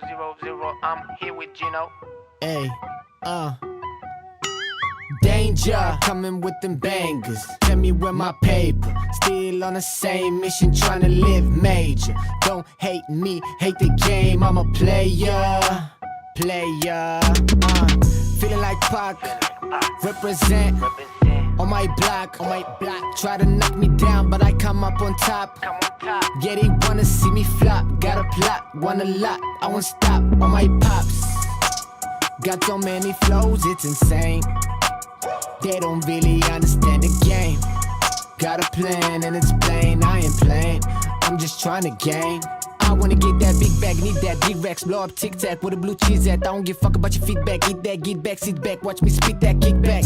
000. I'm here with Gino. Hey, danger, coming with them bangers. Tell me where my paper. Still on the same mission, trying to live major. Don't hate me, hate the game. I'm a player. Feeling like Pac, represent. On my block, try to knock me down, but I come up on top. Yeah, they wanna see me flop. Got a plot, want a lot, I won't stop on my pops. Got so many flows, it's insane. They don't really understand the game. Got a plan and it's plain, I ain't playing. I'm just trying to gain. I wanna get that big bag, need that D-Rex. Blow up Tic Tac, where the blue cheese at. I don't give a fuck about your feedback. Eat that, get back, sit back, watch me spit that kickback.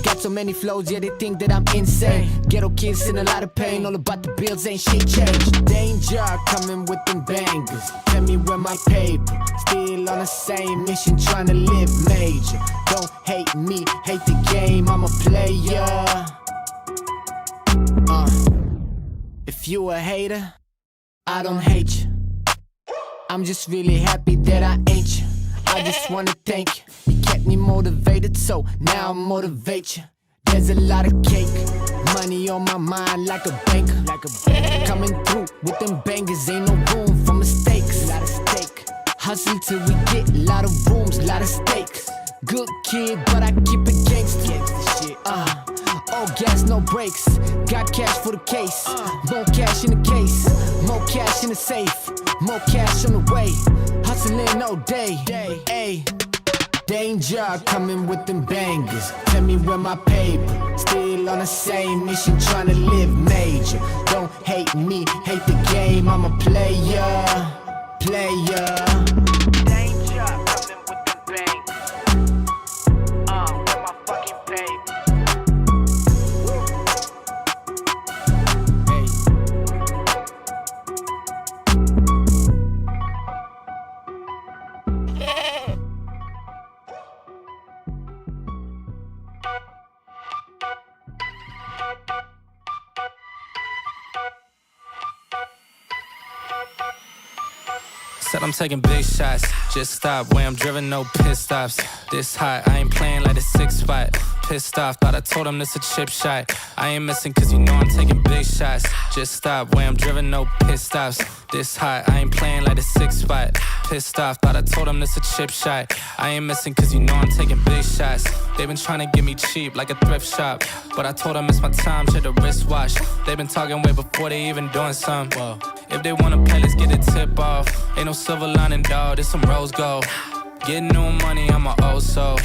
Got so many flows, yeah, they think that I'm insane. Ghetto kids in a lot of pain, all about the bills, ain't shit changed. Danger, coming with them bangers. Tell me where my paper. Still on the same mission, trying to live major. Don't hate me, hate the game, I'm a player. If you a hater, I don't hate you. I'm just really happy that I ain't you. I just wanna thank you. You kept me motivated, so now I'll motivate you. There's a lot of cake, money on my mind like a banker. Coming through with them bangers, ain't no room for mistakes. Lot of stake, hustle till we get a lot of rooms, lot of stakes. Good kid, but I keep it gangsta. All gas, no brakes. Got cash for the case. More cash in the case. More cash in the safe. More cash on the way. Hustling all day. Ay. Danger, coming with them bangers. Tell me where my paper. Still on the same mission, trying to live major. Don't hate me, hate the game. I'm a player. Danger, coming with them bangers. Where my fucking paper. Said I'm taking big shots, just stop where I'm driven, no pit stops. This hot, I ain't playing like a 6 spot. Pissed off, thought I told him this a chip shot. I ain't missing cause you know I'm taking big shots. Just stop where I'm driven, no pit stops. This hot, I ain't playing like a 6 spot. Pissed off, thought I told him this a chip shot. I ain't missing cause you know I'm taking big shots. They been trying to get me cheap like a thrift shop, but I told them it's my time, check the wristwatch. They been talking way before they even doing something. Whoa. If they wanna play, let's get a tip off. Ain't no silver lining, dawg, this some rose gold. Getting new money, I'm a old soul.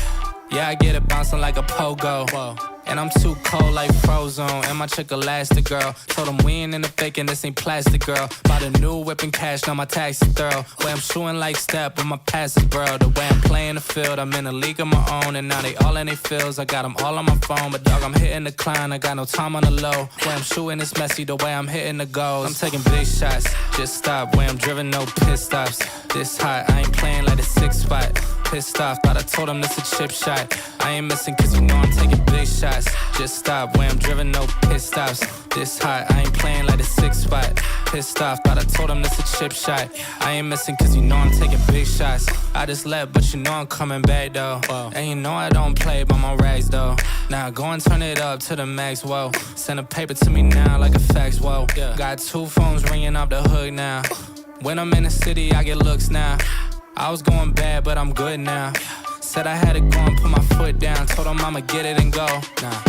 Yeah, I get it bouncing like a pogo. Whoa. And I'm too cold like Frozone. And my chick elastic, girl. Told them we ain't in the faking, this ain't plastic, girl. Bought a new whip and cash, now my taxi thorough. Way I'm shooting like step with my passes, bro. The way I'm playing the field, I'm in a league of my own. And now they all in they fields, I got them all on my phone. But dog, I'm hitting the climb, I got no time on the low. Way I'm shooting is messy, the way I'm hitting the goals. I'm taking big shots, just stop. Way I'm driven, no pit stops. This hot, I ain't playing like a 6 spot. Pissed off, thought I told him this a chip shot. I ain't missing cause you know I'm taking big shots. Just stop where I'm driven, no pit stops. This hot, I ain't playing like a 6 spot. Pissed off, thought I told him this a chip shot. I ain't missing cause you know I'm taking big shots. I just left, but you know I'm coming back though. Whoa. And you know I don't play by my rags though. Now go and turn it up to the max, whoa. Send a paper to me now like a fax, whoa. Yeah. Got 2 phones ringing off the hook now. When I'm in the city, I get looks now. I was going bad, but I'm good now. Said I had to go and put my foot down. Told them I'ma get it and go.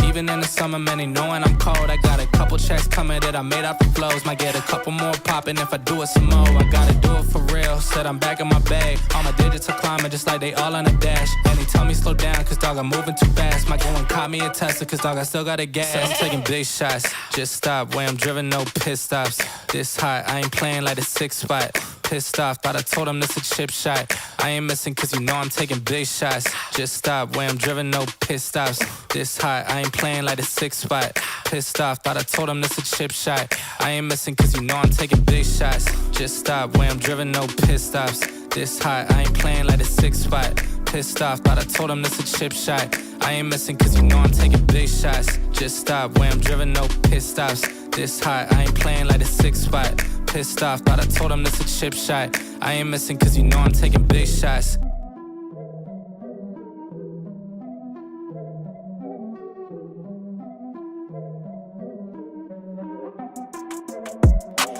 Even in the summer, man, they knowing I'm cold. I got a couple checks coming that I made out the flows. Might get a couple more popping if I do it some more. I gotta do it for real. Said I'm back in my bag. All my digits are climbing just like they all on a dash. And they tell me slow down cause dog I'm moving too fast. Might go and caught me a Tesla cause dog I still got a gas. Said I'm taking big shots. Just stop where I'm driven, no pit stops. This hot, I ain't playing like a 6 spot. Pissed off, thought I told him this a chip shot. I ain't missing cause you know I'm taking big shots. Just stop where I'm driven, no pit stops. This hot, I ain't playing like a 6 spot. Pissed off, thought I told him this a chip shot. I ain't missing cause you know I'm taking big shots. Just stop where I'm driven, no pit stops. This hot, I ain't playing like a 6 spot. Pissed off, thought I told him this a chip shot. I ain't missing cause you know I'm taking big shots. Just stop where I'm driven, no pit stops. This hot, I ain't playing like a 6 spot. Pissed off, thought I told him this a chip shot. I ain't missing cause you know I'm taking big shots.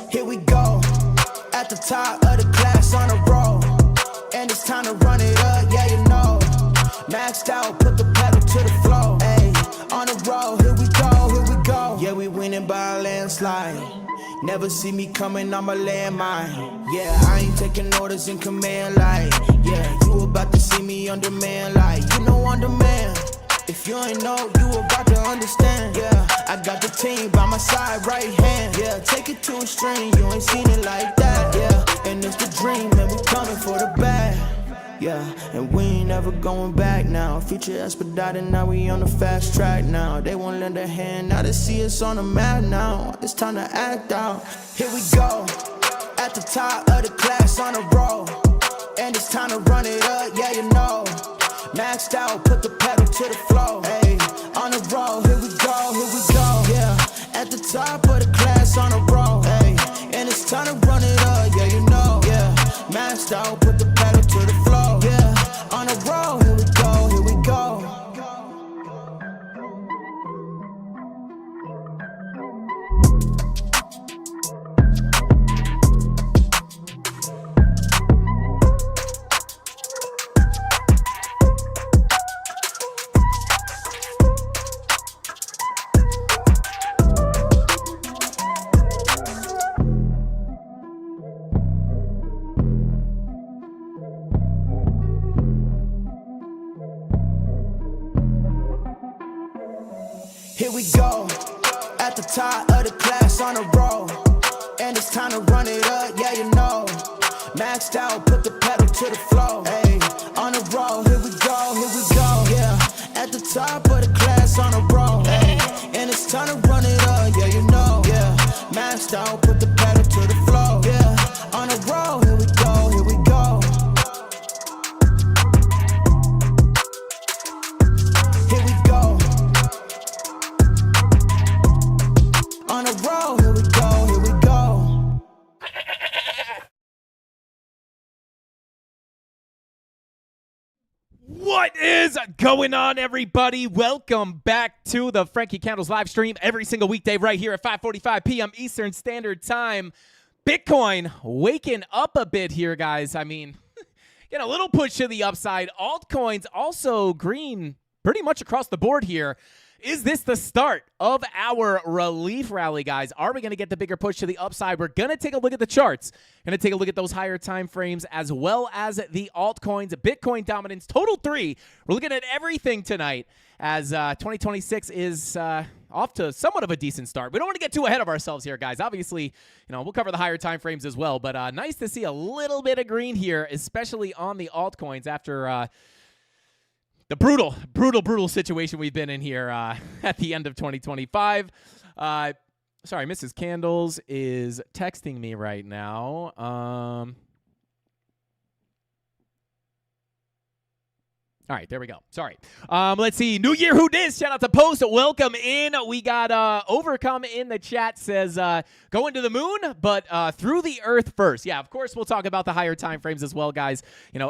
Here we go, at the top of the class on a roll, and it's time to run it up, yeah you know. Maxed out, put the pedal to the floor, ayy, on the road, here we go. Yeah, we winning by a landslide. Never see me coming, I'm a landmine. Yeah, I ain't taking orders in command like, yeah, you about to see me on demand like, you know on demand. If you ain't know, you about to understand. Yeah, I got the team by my side, right hand. Yeah, take it to a string, you ain't seen it like that. Yeah, and it's the dream, and we coming for the bag. Yeah, and we ain't never going back now. Future expedited, now we on the fast track now. They won't lend a hand, now they see us on the map now. It's time to act out. Here we go, at the top of the class on a roll, and it's time to run it up, yeah you know. Maxed out, put the pedal to the floor, ayy, on the road, here we go, yeah, at the top of the class on a roll, ayy, and it's time to run it up, yeah you know, yeah, maxed out, put the pedal to the floor, yeah, on the road, here we go, here we go. Here we go, at the top of the class on a roll, and it's time to run it up, yeah you know. Maxed out, put the pedal to the floor, ayy, on the road, here we go, yeah, at the top of the class on a roll, ayy, and it's time to run it up, yeah you know, yeah, maxed out, put the pedal to the floor, yeah, on the road, here we go, here we go. Here we go. On a roll, here we go, here we go. What is going on, everybody? Welcome back to the Frankie Candles live stream every single weekday right here at 5:45 p.m. Eastern Standard Time. Bitcoin waking up a bit here, guys. I mean, get a little push to the upside. Altcoins also green pretty much across the board here. Is this the start of our relief rally, guys? Are we going to get the bigger push to the upside? We're going to take a look at the charts. Going to take a look at those higher time frames as well as the altcoins. Bitcoin dominance, total 3. We're looking at everything tonight as 2026 is off to somewhat of a decent start. We don't want to get too ahead of ourselves here, guys. Obviously, we'll cover the higher time frames as well. But nice to see a little bit of green here, especially on the altcoins after the brutal situation we've been in here at the end of 2025. Sorry, Mrs. Candles is texting me right now. All right, there we go. Sorry. Let's see. New Year Who Dis? Shout out to Post. Welcome in. We got Overcome in the chat says, going to the moon, but through the earth first. Yeah, of course, we'll talk about the higher time frames as well, guys.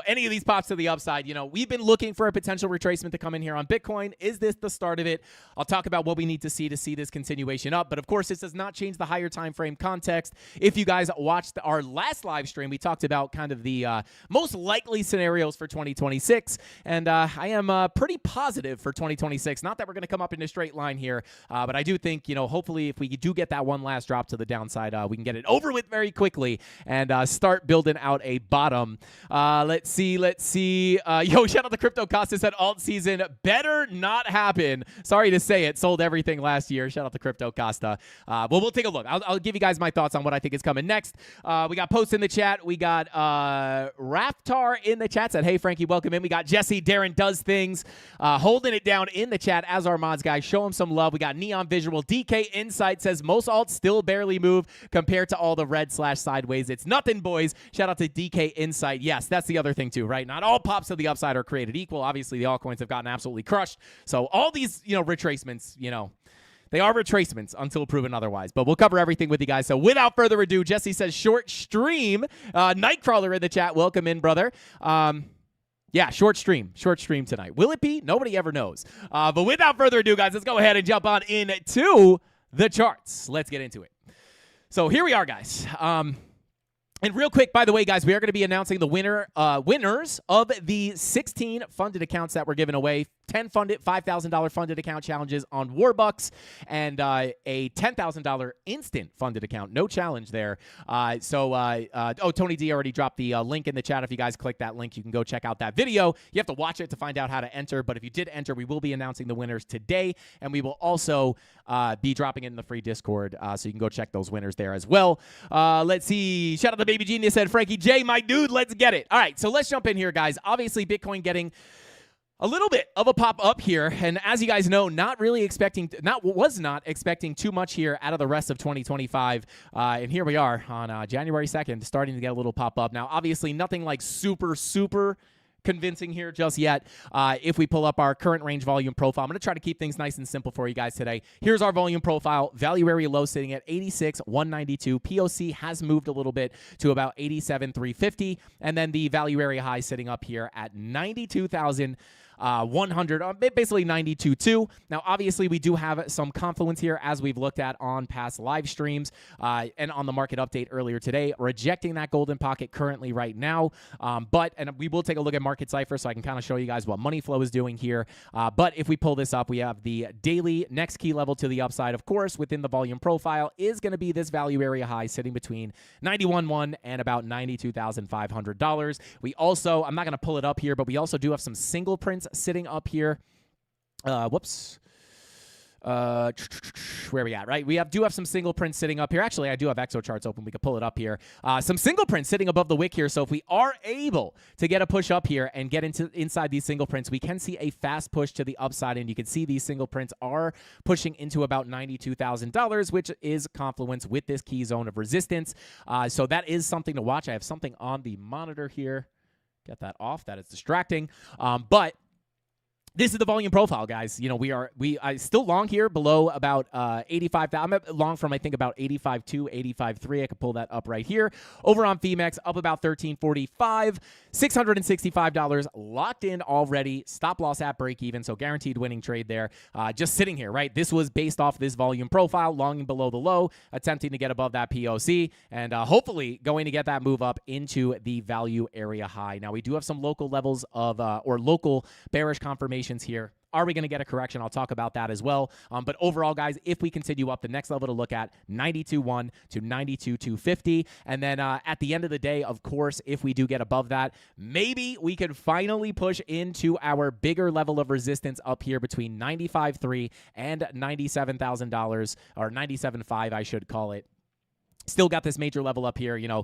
Any of these pops to the upside, we've been looking for a potential retracement to come in here on Bitcoin. Is this the start of it? I'll talk about what we need to see this continuation up. But, of course, this does not change the higher time frame context. If you guys watched our last live stream, we talked about kind of the most likely scenarios for 2026. And I am pretty positive for 2026. Not that we're going to come up in a straight line here, but I do think, hopefully if we do get that one last drop to the downside, we can get it over with very quickly and start building out a bottom. Let's see. Yo, shout out to Crypto Costa said alt season better not happen. Sorry to say it. Sold everything last year. Shout out to Crypto Costa. Well, we'll take a look. I'll give you guys my thoughts on what I think is coming next. We got Post in the chat. We got Raftar in the chat. Said, hey, Frankie, welcome in. We got Jesse Darren Does Things holding it down in the chat as our mods, guys. Show them some love. We got Neon Visual. DK Insight says most alts still barely move compared to all the red/sideways. It's nothing, boys. Shout out to DK Insight. Yes, that's the other thing too, right? Not all pops to the upside are created equal. Obviously, the altcoins have gotten absolutely crushed. So all these, retracements, They are retracements until proven otherwise, but we'll cover everything with you guys. So without further ado, Jesse says short stream. Nightcrawler in the chat. Welcome in, brother. Yeah, short stream tonight. Will it be? Nobody ever knows. But without further ado, guys, let's go ahead and jump on into the charts. Let's get into it. So here we are, guys. And real quick, by the way, guys, we are going to be announcing the winners of the 16 funded accounts that we're giving away. 10 funded, $5,000 funded account challenges on Warbucks, and a $10,000 instant funded account. No challenge there. Tony D already dropped the link in the chat. If you guys click that link, you can go check out that video. You have to watch it to find out how to enter, but if you did enter, we will be announcing the winners today, and we will also be dropping it in the free Discord, so you can go check those winners there as well. Let's see. Shout out to Baby Genius and Frankie J, my dude. Let's get it. All right, so let's jump in here, guys. Obviously, Bitcoin getting a little bit of a pop up here, and as you guys know, was not expecting too much here out of the rest of 2025, and here we are on January 2nd, starting to get a little pop up. Now, obviously, nothing like super convincing here just yet. If we pull up our current range volume profile, I'm going to try to keep things nice and simple for you guys today. Here's our volume profile. Value area low sitting at 86,192. POC has moved a little bit to about 87,350, and then the value area high sitting up here at 92,100, basically 92.2. Now, obviously, we do have some confluence here, as we've looked at on past live streams and on the market update earlier today, rejecting that golden pocket currently right now. And we will take a look at Market Cipher so I can kind of show you guys what money flow is doing here. But if we pull this up, we have the daily next key level to the upside, of course, within the volume profile is going to be this value area high sitting between 91.1 and about $92,500. We also, I'm not going to pull it up here, but we also do have some single prints sitting up here. Where we at, right? We do have some single prints sitting up here. Actually, I do have Exo charts open. We could pull it up here. Some single prints sitting above the wick here. So if we are able to get a push up here and get inside these single prints, we can see a fast push to the upside, and you can see these single prints are pushing into about $92,000, which is confluence with this key zone of resistance. So that is something to watch. I have something on the monitor here. Get that off. That is distracting. But this is the volume profile, guys. You know, I still long here below about 85,000. I'm long from, I think, about 85.2, 85.3. I could pull that up right here. Over on Femex, up about 13.45, $665 locked in already. Stop loss at break even, so guaranteed winning trade there. Just sitting here, right? This was based off this volume profile, longing below the low, attempting to get above that POC, and hopefully going to get that move up into the value area high. Now, we do have some local levels of, or local bearish confirmation here. Are we going to get a correction? I'll talk about that as well. But overall, guys, if we continue up, the next level to look at, 92.1 to 92.250. And then at the end of the day, of course, if we do get above that, maybe we could finally push into our bigger level of resistance up here between 95.3 and $97,000, or 97.5, I should call it. Still got this major level up here, you know.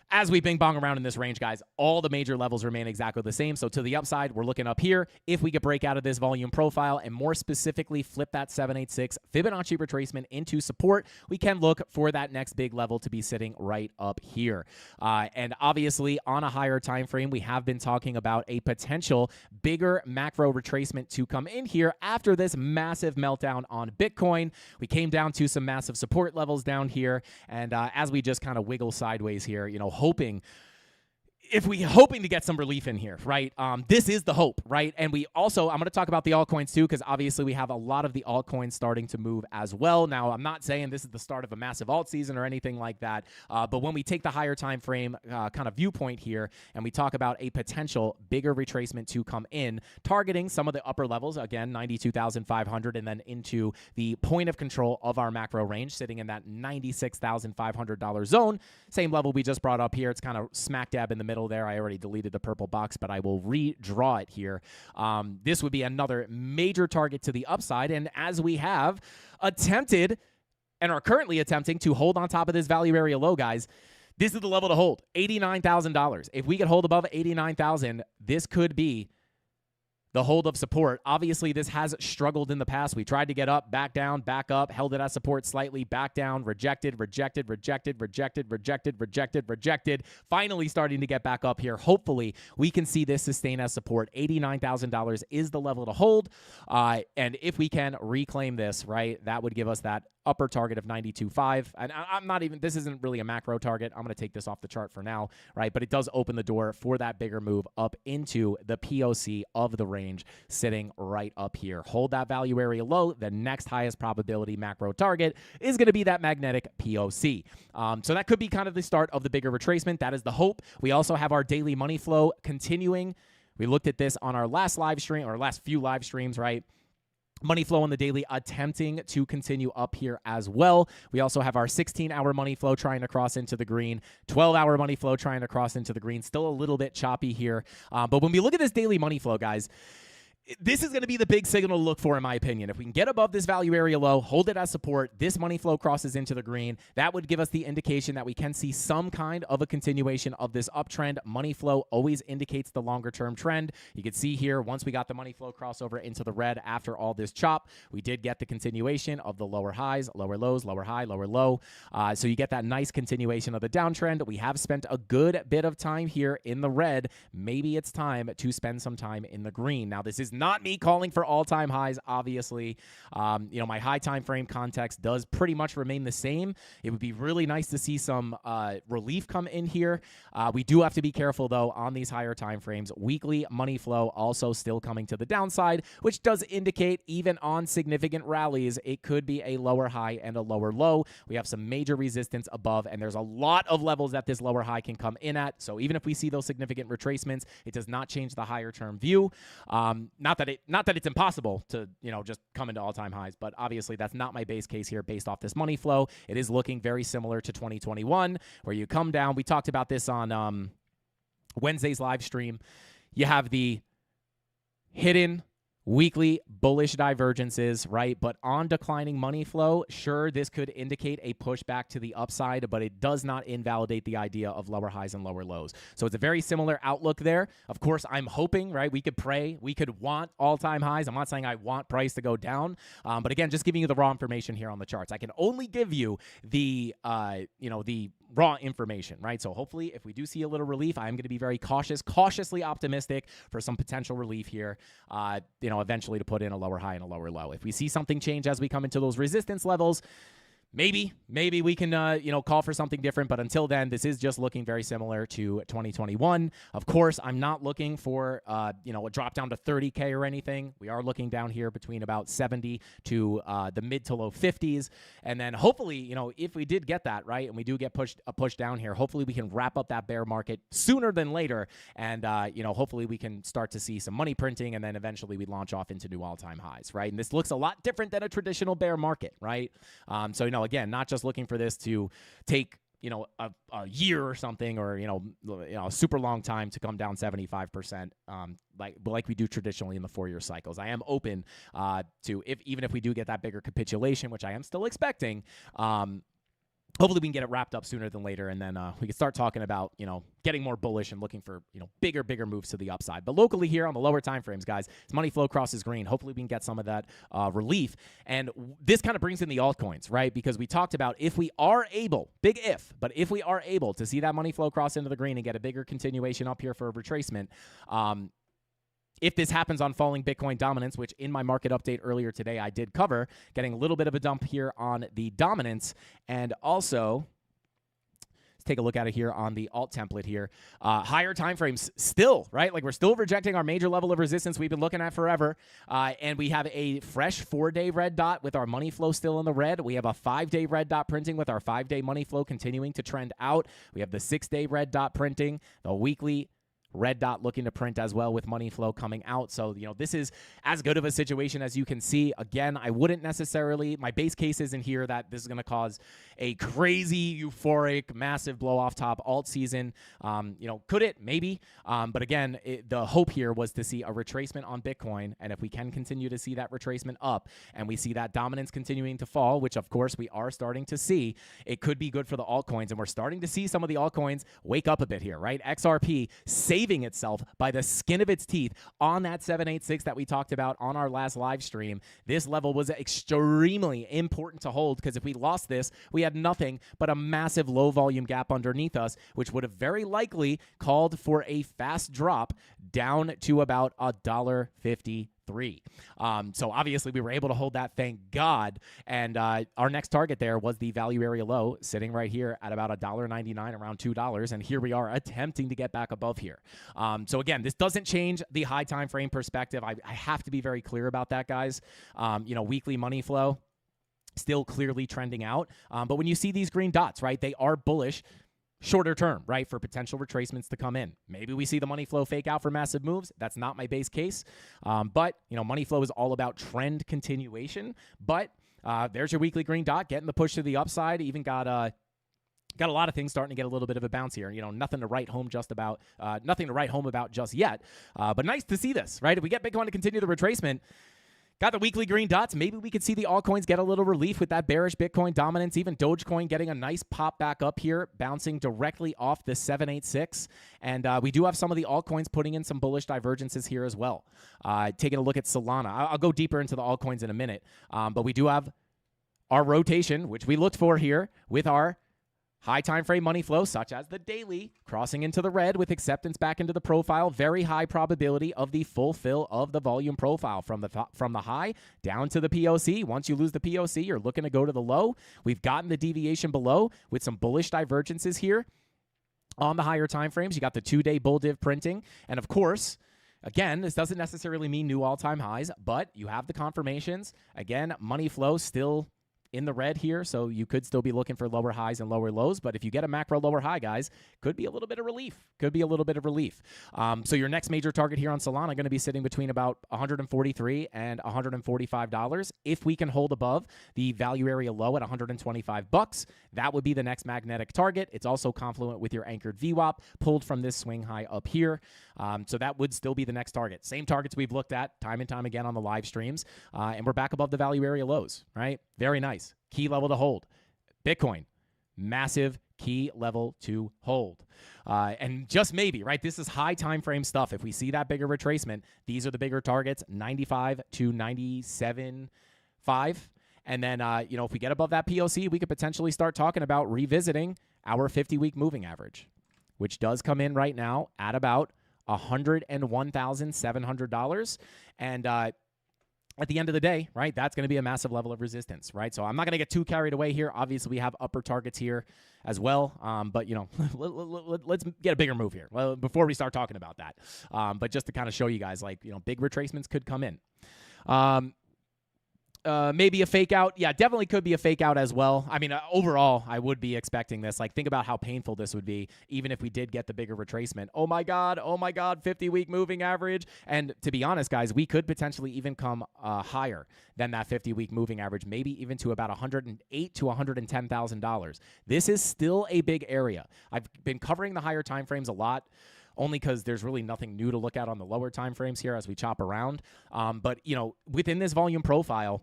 As we bing bong around in this range, guys, all the major levels remain exactly the same. So to the upside, we're looking up here. If we could break out of this volume profile and more specifically flip that 786 Fibonacci retracement into support, we can look for that next big level to be sitting right up here. And obviously, on a higher time frame, we have been talking about a potential bigger macro retracement to come in here after this massive meltdown on Bitcoin. We came down to some massive support levels down here, and as we just kind of wiggle sideways here, you know, hoping to get some relief in here, right? This is the hope, right? And we also, I'm going to talk about the altcoins too, because obviously we have a lot of the altcoins starting to move as well. Now, I'm not saying this is the start of a massive alt season or anything like that, but when we take the higher time frame kind of viewpoint here, and we talk about a potential bigger retracement to come in, targeting some of the upper levels, again, 92,500, and then into the point of control of our macro range, sitting in that $96,500 zone, same level we just brought up here. It's kind of smack dab in the middle there. I already deleted the purple box, but I will redraw it here. This would be another major target to the upside, and as we have attempted and are currently attempting to hold on top of this value area low, guys, this is the level to hold, $89,000. If we could hold above $89,000, this could be the hold of support. Obviously, this has struggled in the past. We tried to get up, back down, back up, held it as support slightly, back down, rejected, rejected, rejected, rejected, rejected, rejected, rejected. Finally starting to get back up here. Hopefully, we can see this sustain as support. $89,000 is the level to hold. And if we can reclaim this, right, that would give us that upper target of 92.5. And I'm not even, this isn't really a macro target. I'm going to take this off the chart for now, right? But it does open the door for that bigger move up into the POC of the range, sitting right up here. Hold that value area low. The next highest probability macro target is going to be that magnetic POC. So that could be kind of the start of the bigger retracement. That is the hope. We also have our daily money flow continuing. We looked at this on our last live stream, or last few live streams, right? Money flow on the daily attempting to continue up here as well. We also have our 16-hour money flow trying to cross into the green, 12-hour money flow trying to cross into the green. Still a little bit choppy here. But when we look at this daily money flow, guys, this is going to be the big signal to look for, in my opinion. If we can get above this value area low, hold it as support, this money flow crosses into the green, that would give us the indication that we can see some kind of a continuation of this uptrend. Money flow always indicates the longer-term trend. You can see here, once we got the money flow crossover into the red after all this chop, we did get the continuation of the lower highs, lower lows, lower high, lower low. So you get that nice continuation of the downtrend. We have spent a good bit of time here in the red. Maybe it's time to spend some time in the green. Now, this is not me calling for all-time highs, obviously. My high time frame context does pretty much remain the same. It would be really nice to see some relief come in here. We do have to be careful, though, on these higher time frames. Weekly money flow also still coming to the downside, which does indicate even on significant rallies, it could be a lower high and a lower low. We have some major resistance above, and there's a lot of levels that this lower high can come in at. So even if we see those significant retracements, it does not change the higher term view. Not that it's impossible to, just come into all-time highs, but obviously that's not my base case here based off this money flow. It is looking very similar to 2021, where you come down. We talked about this on Wednesday's live stream. You have the hidden weekly bullish divergences, right? But on declining money flow, sure, this could indicate a pushback to the upside, but it does not invalidate the idea of lower highs and lower lows. So it's a very similar outlook there. Of course, I'm hoping, right, we could pray, we could want all-time highs. I'm not saying I want price to go down, but again, just giving you the raw information here on the charts. I can only give you the, the raw information, right? So hopefully, if we do see a little relief, I'm going to be very cautiously optimistic for some potential relief here, eventually to put in a lower high and a lower low. If we see something change as we come into those resistance levels, maybe we can, call for something different. But until then, this is just looking very similar to 2021. Of course, I'm not looking for, a drop down to 30K or anything. We are looking down here between about 70 to the mid to low 50s. And then hopefully, if we did get that, right, and we do get a push down here, hopefully we can wrap up that bear market sooner than later. And, hopefully we can start to see some money printing, and then eventually we launch off into new all-time highs, right? And this looks a lot different than a traditional bear market, right? Again, not just looking for this to take, a year or something, or, a super long time to come down 75%, like we do traditionally in the 4-year cycles. I am open to, even if we do get that bigger capitulation, which I am still expecting, hopefully we can get it wrapped up sooner than later, and then we can start talking about, getting more bullish and looking for, bigger moves to the upside. But locally here on the lower time frames, guys, as money flow crosses green, hopefully we can get some of that relief. And this kind of brings in the altcoins, right? Because we talked about if we are able, big if we are able to see that money flow cross into the green and get a bigger continuation up here for a retracement, if this happens on falling Bitcoin dominance, which in my market update earlier today I did cover, getting a little bit of a dump here on the dominance, and also let's take a look at it here on the alt template here. Higher time frames still, right? Like we're still rejecting our major level of resistance we've been looking at forever, and we have a fresh 4-day red dot with our money flow still in the red. We have a 5-day red dot printing with our 5-day money flow continuing to trend out. We have the 6-day red dot printing, the weekly red dot looking to print as well with money flow coming out. So, this is as good of a situation as you can see. Again, I wouldn't necessarily, my base case isn't here that this is going to cause a crazy, euphoric, massive blow off top alt season. Could it? Maybe. But again, the hope here was to see a retracement on Bitcoin. And if we can continue to see that retracement up and we see that dominance continuing to fall, which of course we are starting to see, it could be good for the altcoins. And we're starting to see some of the altcoins wake up a bit here, right? XRP saving saving itself by the skin of its teeth on that 786 that we talked about on our last live stream. This level was extremely important to hold because if we lost this, we had nothing but a massive low volume gap underneath us, which would have very likely called for a fast drop down to about $1.53. So obviously we were able to hold that, thank God. And our next target there was the value area low, sitting right here at about $1.99, around $2. And here we are attempting to get back above here. So again, this doesn't change the high time frame perspective. I have to be very clear about that, guys. Weekly money flow still clearly trending out. But when you see these green dots, right, they are bullish shorter term, right, for potential retracements to come in. Maybe we see the money flow fake out for massive moves. That's not my base case. But money flow is all about trend continuation. But there's your weekly green dot getting the push to the upside. Even got a lot of things starting to get a little bit of a bounce here. Nothing to write home about just yet. But nice to see this, right? If we get Bitcoin to continue the retracement, got the weekly green dots. Maybe we could see the altcoins get a little relief with that bearish Bitcoin dominance. Even Dogecoin getting a nice pop back up here, bouncing directly off the 786. And we do have some of the altcoins putting in some bullish divergences here as well. Taking a look at Solana. I'll go deeper into the altcoins in a minute. But we do have our rotation, which we looked for here with our high time frame money flow, such as the daily, crossing into the red with acceptance back into the profile. Very high probability of the fulfill of the volume profile from the high down to the POC. Once you lose the POC, you're looking to go to the low. We've gotten the deviation below with some bullish divergences here on the higher time frames. You got the 2-day bull div printing, and of course, again, this doesn't necessarily mean new all-time highs, but you have the confirmations. Again, money flow still in the red here, so you could still be looking for lower highs and lower lows. But if you get a macro lower high, guys, could be a little bit of relief. So your next major target here on Solana going to be sitting between about $143 and $145. If we can hold above the value area low at $125, that would be the next magnetic target. It's also confluent with your anchored VWAP pulled from this swing high up here. So that would still be the next target. Same targets we've looked at time and time again on the live streams. And we're back above the value area lows, right? Very nice. Key level to hold. Bitcoin, massive key level to hold. And just maybe, right? This is high time frame stuff. If we see that bigger retracement, these are the bigger targets, 95 to 97.5. And then, if we get above that POC, we could potentially start talking about revisiting our 50-week moving average, which does come in right now at about $101,700. And at the end of the day, right, that's going to be a massive level of resistance, right? So I'm not going to get too carried away here. Obviously, we have upper targets here as well. But, let's get a bigger move here before we start talking about that. But just to kind of show you guys, big retracements could come in. Maybe a fake out. Yeah, definitely could be a fake out as well. I mean, overall, I would be expecting this. Think about how painful this would be, even if we did get the bigger retracement. Oh my God, 50-week moving average. And to be honest, guys, we could potentially even come higher than that 50-week moving average, maybe even to about $108,000 to $110,000. This is still a big area. I've been covering the higher time frames a lot, only because there's really nothing new to look at on the lower time frames here as we chop around. But within this volume profile,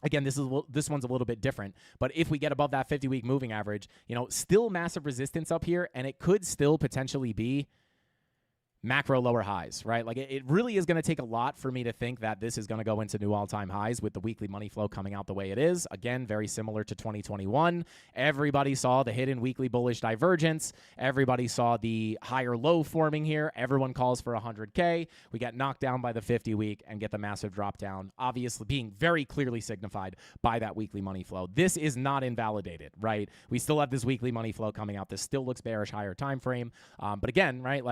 again, this one's a little bit different, but if we get above that 50-week moving average, still massive resistance up here, and it could still potentially be macro lower highs, right? It really is going to take a lot for me to think that this is going to go into new all-time highs with the weekly money flow coming out the way it is. Again, very similar to 2021. Everybody saw the hidden weekly bullish divergence. Everybody saw the higher low forming here. Everyone calls for 100K. We get knocked down by the 50-week and get the massive drop down, obviously being very clearly signified by that weekly money flow. This is not invalidated, right? We still have this weekly money flow coming out. This still looks bearish higher time frame. But again, right,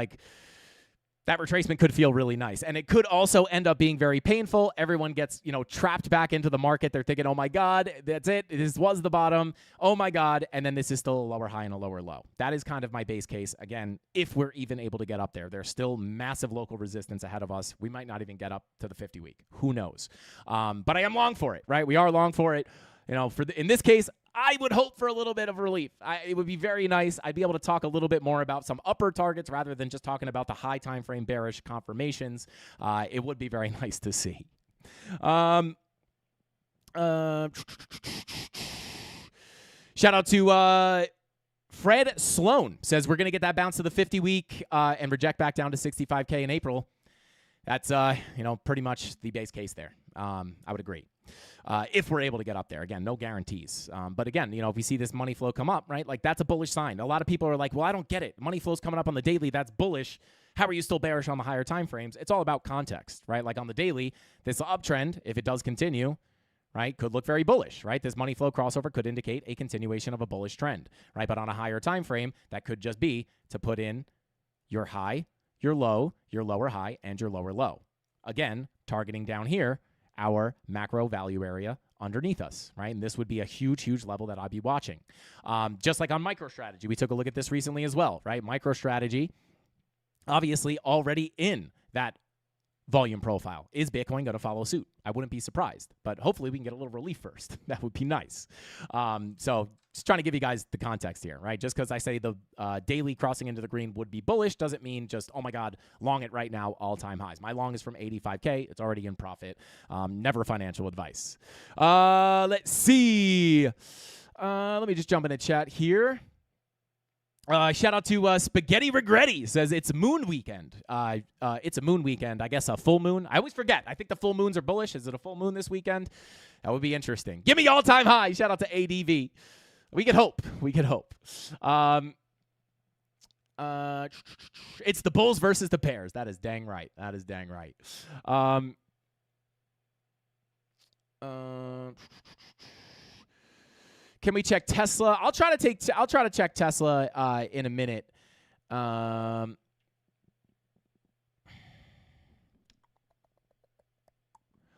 that retracement could feel really nice. And it could also end up being very painful. Everyone gets, trapped back into the market. They're thinking, oh my God, that's it. This was the bottom. Oh my God. And then this is still a lower high and a lower low. That is kind of my base case. Again, if we're even able to get up there, there's still massive local resistance ahead of us. We might not even get up to the 50-week. Who knows? But I am long for it, right? We are long for it. In this case, I would hope for a little bit of relief. It would be very nice. I'd be able to talk a little bit more about some upper targets rather than just talking about the high time frame bearish confirmations. It would be very nice to see. Shout out to Fred Sloan says we're going to get that bounce to the 50-week and reject back down to 65K in April. That's, pretty much the base case there. I would agree. If we're able to get up there. Again, no guarantees. But again, if we see this money flow come up, right, like that's a bullish sign. A lot of people are like, well, I don't get it. Money flow's coming up on the daily. That's bullish. How are you still bearish on the higher time frames? It's all about context, right? Like on the daily, this uptrend, if it does continue, right, could look very bullish, right? This money flow crossover could indicate a continuation of a bullish trend, right? But on a higher time frame, that could just be to put in your high, your low, your lower high, and your lower low. Again, targeting down here, our macro value area underneath us, right? And this would be a huge, huge level that I'd be watching. Just like on MicroStrategy, we took a look at this recently as well, right? MicroStrategy, obviously already in that volume profile. Is Bitcoin going to follow suit? I wouldn't be surprised, but hopefully we can get a little relief first. That would be nice. So just trying to give you guys the context here, right? Just because I say the daily crossing into the green would be bullish doesn't mean just, oh my God, long it right now, all-time highs. My long is from 85K. It's already in profit. Never financial advice. Let's see. Let me just jump into chat here. Shout out to Spaghetti Regretti. Says it's moon weekend. It's a moon weekend. I guess a full moon. I always forget. I think the full moons are bullish. Is it a full moon this weekend? That would be interesting. Give me all-time high. Shout out to ADV. We could hope. We could hope. It's the bulls versus the pairs. That is dang right. That is dang right. Can we check Tesla? I'll try to check Tesla in a minute.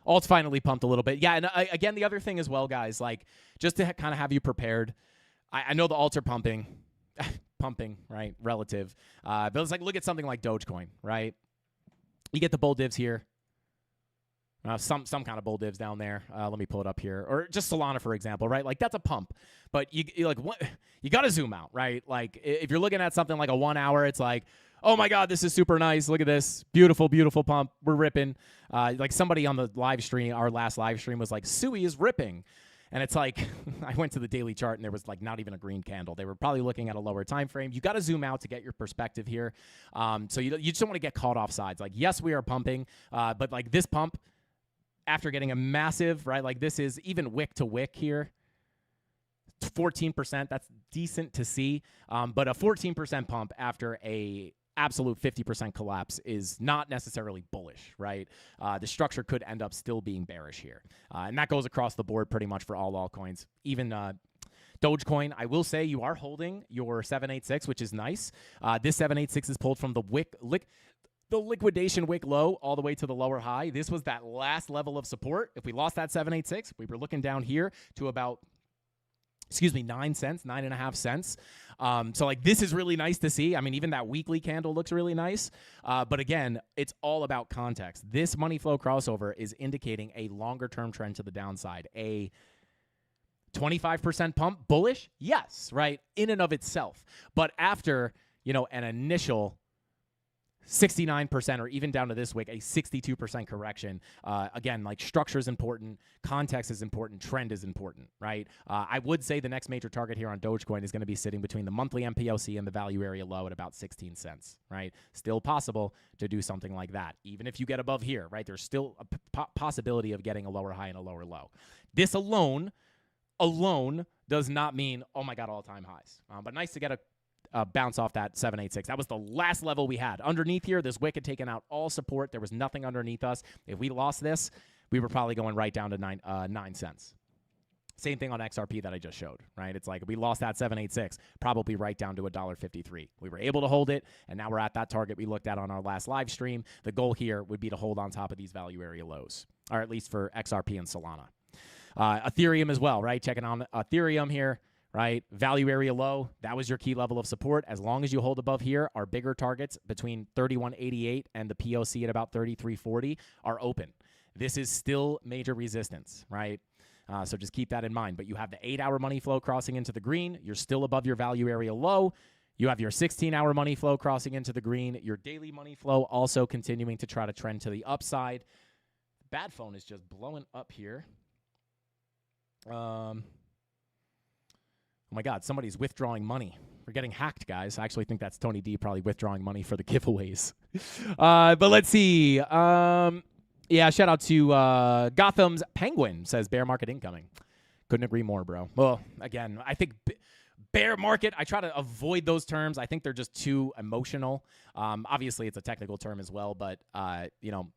Alt's finally pumped a little bit. Yeah, and again, the other thing as well, guys, like just to kind of have you prepared. I know the alts are pumping, right? Relative, but it's like look at something like Dogecoin, right? You get the bull divs here. Some kind of bull divs down there. Let me pull it up here, or just Solana, for example, right? Like that's a pump, but you like what you got to zoom out, right? Like if you're looking at something like a 1 hour, it's like, oh my God, this is super nice. Look at this, beautiful, beautiful pump. We're ripping. Like somebody on the live stream, our last live stream was like, Sui is ripping. And it's like, I went to the daily chart and there was like not even a green candle. They were probably looking at a lower time frame. You got to zoom out to get your perspective here. So you just don't want to get caught off sides. Like, yes, we are pumping, but like this pump, after getting a massive, right, like this is even wick to wick here, 14%, that's decent to see. But a 14% pump after a absolute 50% collapse is not necessarily bullish, right? The structure could end up still being bearish here. And that goes across the board pretty much for all altcoins. Even Dogecoin, I will say you are holding your 786, which is nice. This 786 is pulled from the the liquidation wick low all the way to the lower high. This was that last level of support. If we lost that 786, we were looking down here to about 9 cents, 9.5 cents. So like this is really nice to see. I mean, even that weekly candle looks really nice. But again, it's all about context. This money flow crossover is indicating a longer term trend to the downside. A 25% pump bullish? Yes, right? In and of itself. But after, an initial 69% or even down to this week, a 62% correction. Again, like structure is important, context is important, trend is important, right? I would say the next major target here on Dogecoin is going to be sitting between the monthly MPOC and the value area low at about 16 cents, right? Still possible to do something like that. Even if you get above here, right? There's still a possibility of getting a lower high and a lower low. This alone does not mean, oh my God, all-time highs. But nice to get a bounce off that 786. That was the last level we had. Underneath here, this wick had taken out all support. There was nothing underneath us. If we lost this, we were probably going right down to 9 cents. Same thing on XRP that I just showed, right? It's like we lost that 786, probably right down to $1.53. We were able to hold it, and now we're at that target we looked at on our last live stream. The goal here would be to hold on top of these value area lows, or at least for XRP and Solana. Ethereum as well, right? Checking on Ethereum here. Right? Value area low, that was your key level of support. As long as you hold above here, our bigger targets between 31.88 and the POC at about 33.40 are open. This is still major resistance, right? So just keep that in mind. But you have the 8-hour money flow crossing into the green. You're still above your value area low. You have your 16-hour money flow crossing into the green. Your daily money flow also continuing to try to trend to the upside. Bad phone is just blowing up here. Oh my God, somebody's withdrawing money. We're getting hacked, guys. I actually think that's Tony D probably withdrawing money for the giveaways. But let's see. Yeah, shout out to Gotham's Penguin says bear market incoming. Couldn't agree more, bro. Well, again, I think bear market, I try to avoid those terms. I think they're just too emotional. Obviously, it's a technical term as well, but, you know,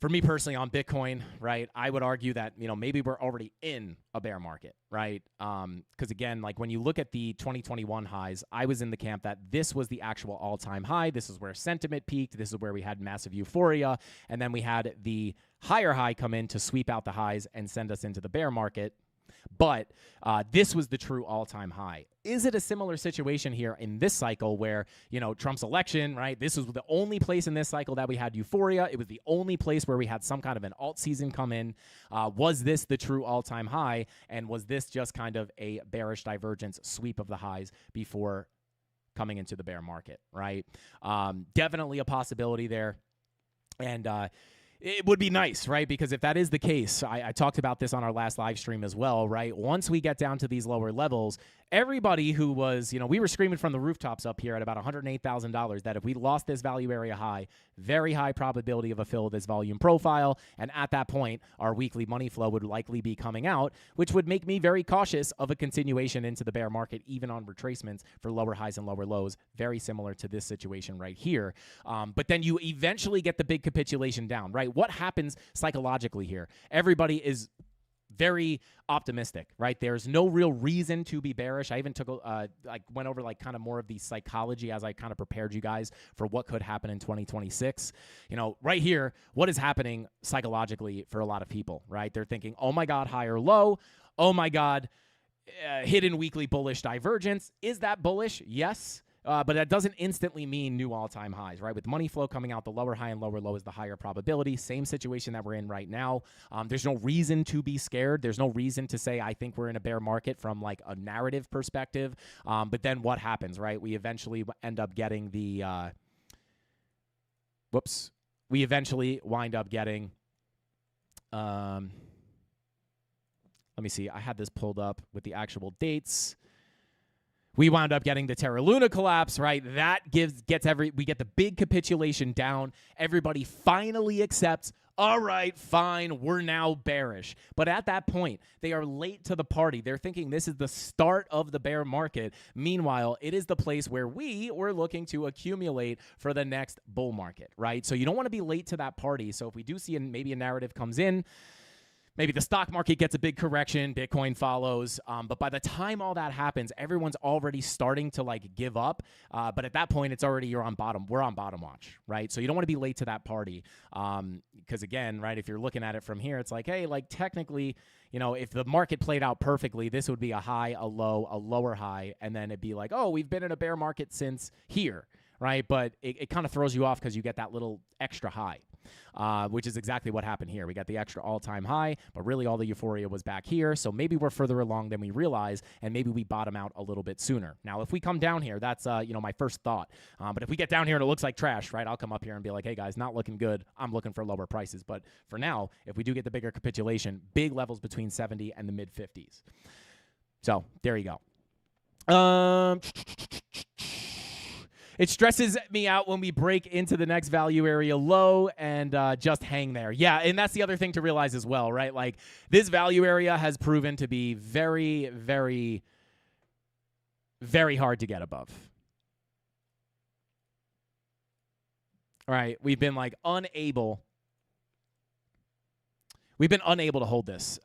for me personally on Bitcoin, right, I would argue that, you know, maybe we're already in a bear market, right? Because, again, like when you look at the 2021 highs, I was in the camp that this was the actual all-time high. This is where sentiment peaked. This is where we had massive euphoria. And then we had the higher high come in to sweep out the highs and send us into the bear market. But this was the true all-time high. Is it a similar situation here in this cycle where, you know, Trump's election, right? This was the only place in this cycle that we had euphoria. It was the only place where we had some kind of an alt season come in. Was this the true all-time high? And was this just kind of a bearish divergence sweep of the highs before coming into the bear market, right? Definitely a possibility there. And it would be nice, right? Because if that is the case, I talked about this on our last live stream as well, right? Once we get down to these lower levels, everybody who was, you know, we were screaming from the rooftops up here at about $108,000 that if we lost this value area high, very high probability of a fill of this volume profile. And at that point, our weekly money flow would likely be coming out, which would make me very cautious of a continuation into the bear market, even on retracements for lower highs and lower lows, very similar to this situation right here. But then you eventually get the big capitulation down, right? What happens psychologically here? Everybody is very optimistic, right? There's no real reason to be bearish. I even took went over like kind of more of the psychology as I kind of prepared you guys for what could happen in 2026. You know, right here, what is happening psychologically for a lot of people, right? They're thinking, oh my God, high or low. Oh my God, hidden weekly bullish divergence. Is that bullish? Yes. But that doesn't instantly mean new all-time highs, right? With money flow coming out, the lower high and lower low is the higher probability. Same situation that we're in right now. There's no reason to be scared. There's no reason to say, I think we're in a bear market from like a narrative perspective. But then what happens, right? We eventually end up getting the, we eventually wind up getting, let me see. I had this pulled up with the actual dates. We wound up getting the Terra Luna collapse, right? That we get the big capitulation down. Everybody finally accepts, all right, fine, we're now bearish. But at that point, they are late to the party. They're thinking this is the start of the bear market. Meanwhile, it is the place where we were looking to accumulate for the next bull market, right? So you don't want to be late to that party. So if we do see maybe a narrative comes in, maybe the stock market gets a big correction, Bitcoin follows, but by the time all that happens, everyone's already starting to like give up. But at that point, it's already we're on bottom watch, right? So you don't want to be late to that party, because again, right, if you're looking at it from here, it's like, hey, like technically, you know, if the market played out perfectly, this would be a high, a low, a lower high, and then it'd be like, oh, we've been in a bear market since here, right? But it kind of throws you off because you get that little extra high. Which is exactly what happened here. We got the extra all-time high, but really all the euphoria was back here. So maybe we're further along than we realize, and maybe we bottom out a little bit sooner. Now, if we come down here, that's you know, my first thought. But if we get down here and it looks like trash, right, I'll come up here and be like, hey guys, not looking good. I'm looking for lower prices. But for now, if we do get the bigger capitulation, big levels between 70 and the mid 50s. So there you go. It stresses me out when we break into the next value area low and just hang there. Yeah, and that's the other thing to realize as well, right? Like, this value area has proven to be very, very, very hard to get above. All right, we've been like unable to hold this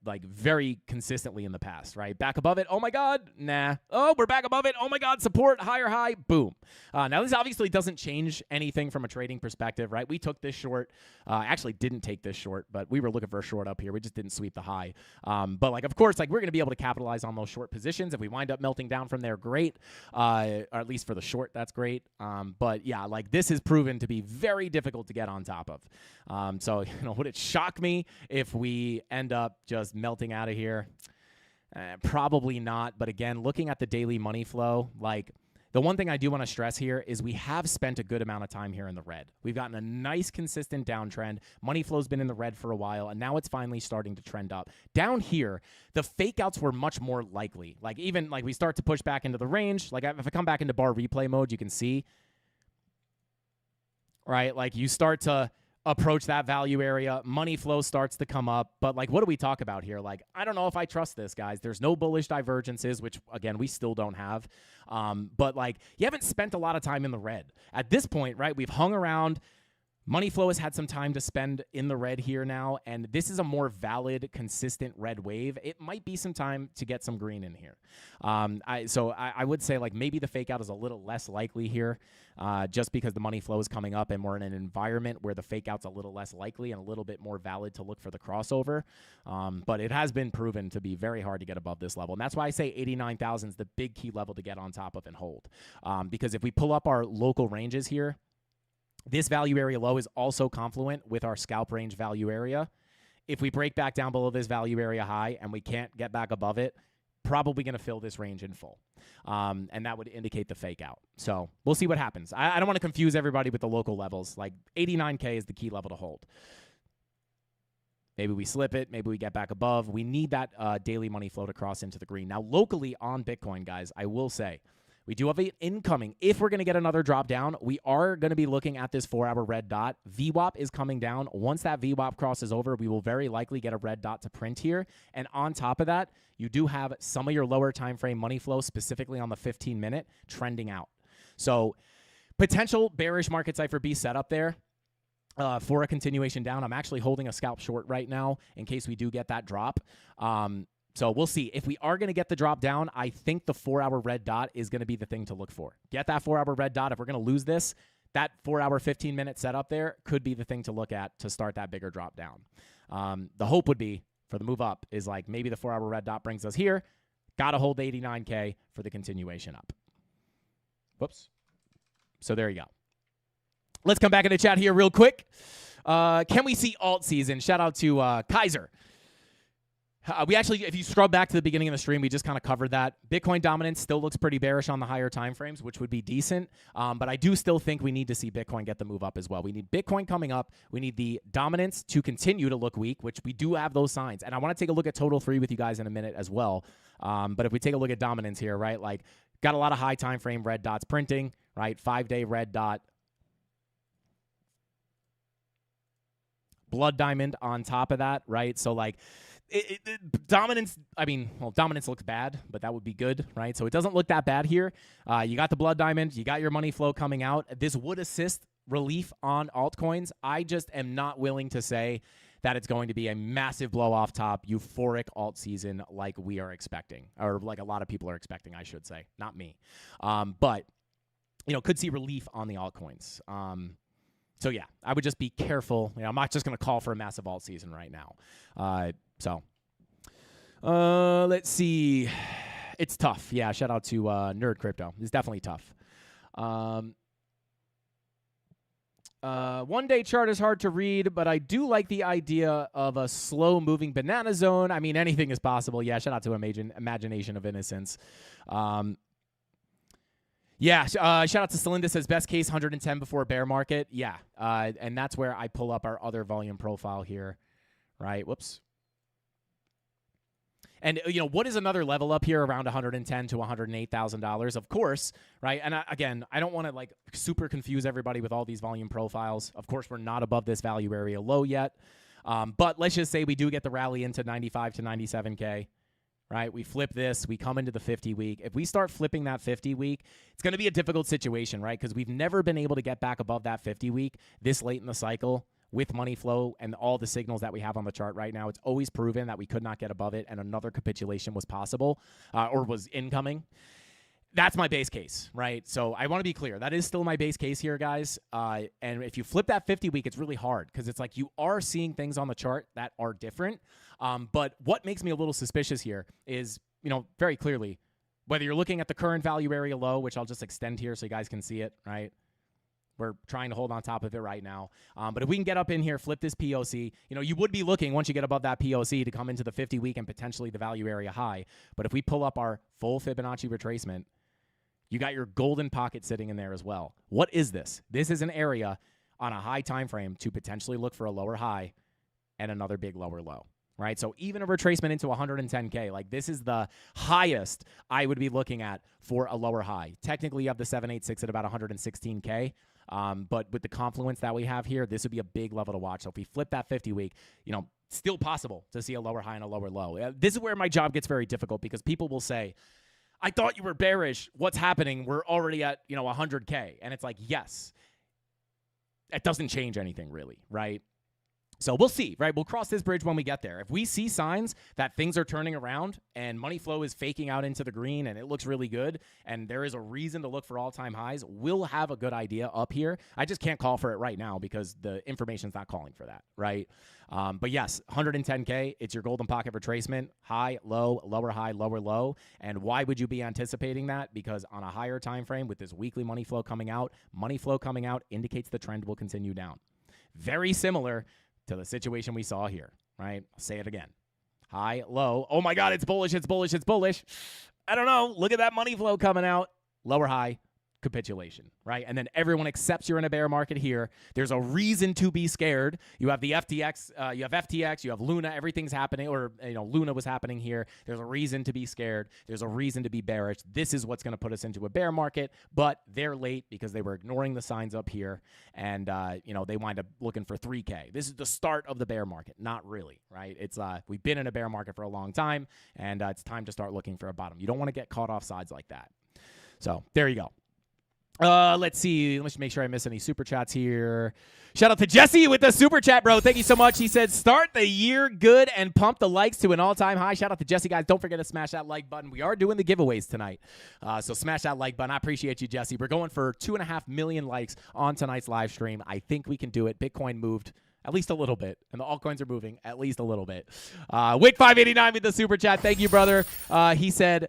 like very consistently in the past, right? Back above it, oh my God, nah. Oh, we're back above it, oh my God, support, higher high, boom. Now this obviously doesn't change anything from a trading perspective, right? We took this short, actually didn't take this short, but we were looking for a short up here. We just didn't sweep the high. But like, of course, like we're gonna be able to capitalize on those short positions. If we wind up melting down from there, great. Or at least for the short, that's great. But yeah, like this has proven to be very difficult to get on top of. So, you know, would it shock me if we end up just melting out of here? Probably not. But again, looking at the daily money flow, like The one thing I do want to stress here is we have spent a good amount of time here in the red. We've gotten a nice consistent downtrend. Money flow's been in the red for a while, and now it's finally starting to trend up. Down here, the fake outs were much more likely. Like even like we start to push back into the range. Like if I come back into bar replay mode, you can see, right? Like you start to approach that value area, money flow starts to come up, but like what do we talk about here? Like I don't know if I trust this, guys. There's no bullish divergences, which again we still don't have, but like you haven't spent a lot of time in the red at this point, right? We've hung around. Money flow has had some time to spend in the red here now, and this is a more valid, consistent red wave. It might be some time to get some green in here. So I would say like maybe the fake out is a little less likely here, just because the money flow is coming up and we're in an environment where the fake out's a little less likely and a little bit more valid to look for the crossover. But it has been proven to be very hard to get above this level, and that's why I say 89,000 is the big key level to get on top of and hold. Because if we pull up our local ranges here, this value area low is also confluent with our scalp range value area. If we break back down below this value area high and we can't get back above it, probably going to fill this range in full. And that would indicate the fake out. So we'll see what happens. I don't want to confuse everybody with the local levels. Like 89K is the key level to hold. Maybe we slip it. Maybe we get back above. We need that daily money flow to cross into the green. Now, locally on Bitcoin, guys, I will say, we do have an incoming. If we're going to get another drop down, we are going to be looking at this 4-hour red dot. VWAP is coming down. Once that VWAP crosses over, we will very likely get a red dot to print here. And on top of that, you do have some of your lower time frame money flow, specifically on the 15-minute, trending out. So potential bearish market cipher B setup there. For a continuation down. I'm actually holding a scalp short right now in case we do get that drop. So we'll see. If we are going to get the drop down, I think the 4-hour red dot is going to be the thing to look for. Get that 4-hour red dot. If we're going to lose this, that 4-hour, 15-minute setup there could be the thing to look at to start that bigger drop down. The hope would be for the move up is like maybe the 4-hour red dot brings us here. Got to hold 89K for the continuation up. Whoops. So there you go. Let's come back into chat here real quick. Can we see alt season? Shout out to Kaiser. We actually, if you scrub back to the beginning of the stream, we just kind of covered that. Bitcoin dominance still looks pretty bearish on the higher time frames, which would be decent. But I do still think we need to see Bitcoin get the move up as well. We need Bitcoin coming up. We need the dominance to continue to look weak, which we do have those signs. And I want to take a look at total 3 with you guys in a minute as well. But if we take a look at dominance here, right, like got a lot of high time frame red dots printing, right? 5-day red dot. Blood diamond on top of that, right? So like dominance, I mean, well, dominance looks bad, but that would be good, right? So it doesn't look that bad here. You got the blood diamond, you got your money flow coming out. This would assist relief on altcoins. I just am not willing to say that it's going to be a massive blow off top, euphoric alt season like we are expecting, or like a lot of people are expecting, I should say, not me. But, you know, could see relief on the altcoins. So yeah, I would just be careful. You know, I'm not just going to call for a massive alt season right now. Let's see. It's tough. Yeah, shout out to Nerd Crypto. It's definitely tough. 1-day chart is hard to read, but I do like the idea of a slow-moving banana zone. I mean, anything is possible. Yeah, shout out to Imagination of Innocence. Yeah, shout out to Celinda, says best case 110 before bear market. Yeah, and that's where I pull up our other volume profile here, right? Whoops. And, you know, what is another level up here around $110,000 to $108,000? Of course, right? And again, I don't want to like super confuse everybody with all these volume profiles. Of course, we're not above this value area low yet. But let's just say we do get the rally into 95 to 97K. Right? We flip this. We come into the 50-week. If we start flipping that 50-week, it's going to be a difficult situation, right? Because we've never been able to get back above that 50-week this late in the cycle with money flow and all the signals that we have on the chart right now. It's always proven that we could not get above it and another capitulation was possible or was incoming. That's my base case, right? So I want to be clear. That is still my base case here, guys. And if you flip that 50-week, it's really hard because it's like you are seeing things on the chart that are different. But what makes me a little suspicious here is, you know, very clearly, whether you're looking at the current value area low, which I'll just extend here so you guys can see it, right? We're trying to hold on top of it right now. But if we can get up in here, flip this POC, you know, you would be looking once you get above that POC to come into the 50-week and potentially the value area high. But if we pull up our full Fibonacci retracement, You got your golden pocket sitting in there as well. What is this? This is an area on a high time frame to potentially look for a lower high and another big lower low, right? So even a retracement into 110K, like this is the highest I would be looking at for a lower high. Technically, you have the 786 at about 116K. But with the confluence that we have here, this would be a big level to watch. So if we flip that 50-week, still possible to see a lower high and a lower low. This is where my job gets very difficult because people will say, I thought you were bearish. What's happening? We're already at, 100K. And it's like, yes, it doesn't change anything really, right? So we'll see, right? We'll cross this bridge when we get there. If we see signs that things are turning around and money flow is faking out into the green and it looks really good and there is a reason to look for all-time highs, we'll have a good idea up here. I just can't call for it right now because the information's not calling for that, right? But yes, 110K, it's your golden pocket retracement, high, low, lower high, lower low. And why would you be anticipating that? Because on a higher time frame with this weekly money flow coming out indicates the trend will continue down. Very similar to the situation we saw here, right? I'll say it again. High, low. Oh my God, it's bullish, it's bullish, it's bullish. I don't know. Look at that money flow coming out. Lower high, capitulation, right? And then everyone accepts you're in a bear market here. There's a reason to be scared. You have the FTX, you have Luna, everything's happening, or Luna was happening here. There's a reason to be scared. There's a reason to be bearish. This is what's going to put us into a bear market, but they're late because they were ignoring the signs up here, and they wind up looking for 3K. This is the start of the bear market. Not really, right? It's we've been in a bear market for a long time, and it's time to start looking for a bottom. You don't want to get caught off sides like that. So there you go. Let's see. Let's make sure I miss any super chats here. Shout out to Jesse with the super chat, bro. Thank you so much. He said, start the year good and pump the likes to an all-time high. Shout out to Jesse, guys. Don't forget to smash that like button. We are doing the giveaways tonight. So smash that like button. I appreciate you, Jesse. We're going for 2.5 million likes on tonight's live stream. I think we can do it. Bitcoin moved at least a little bit, and the altcoins are moving at least a little bit. Wick589 with the super chat. Thank you, brother. He said,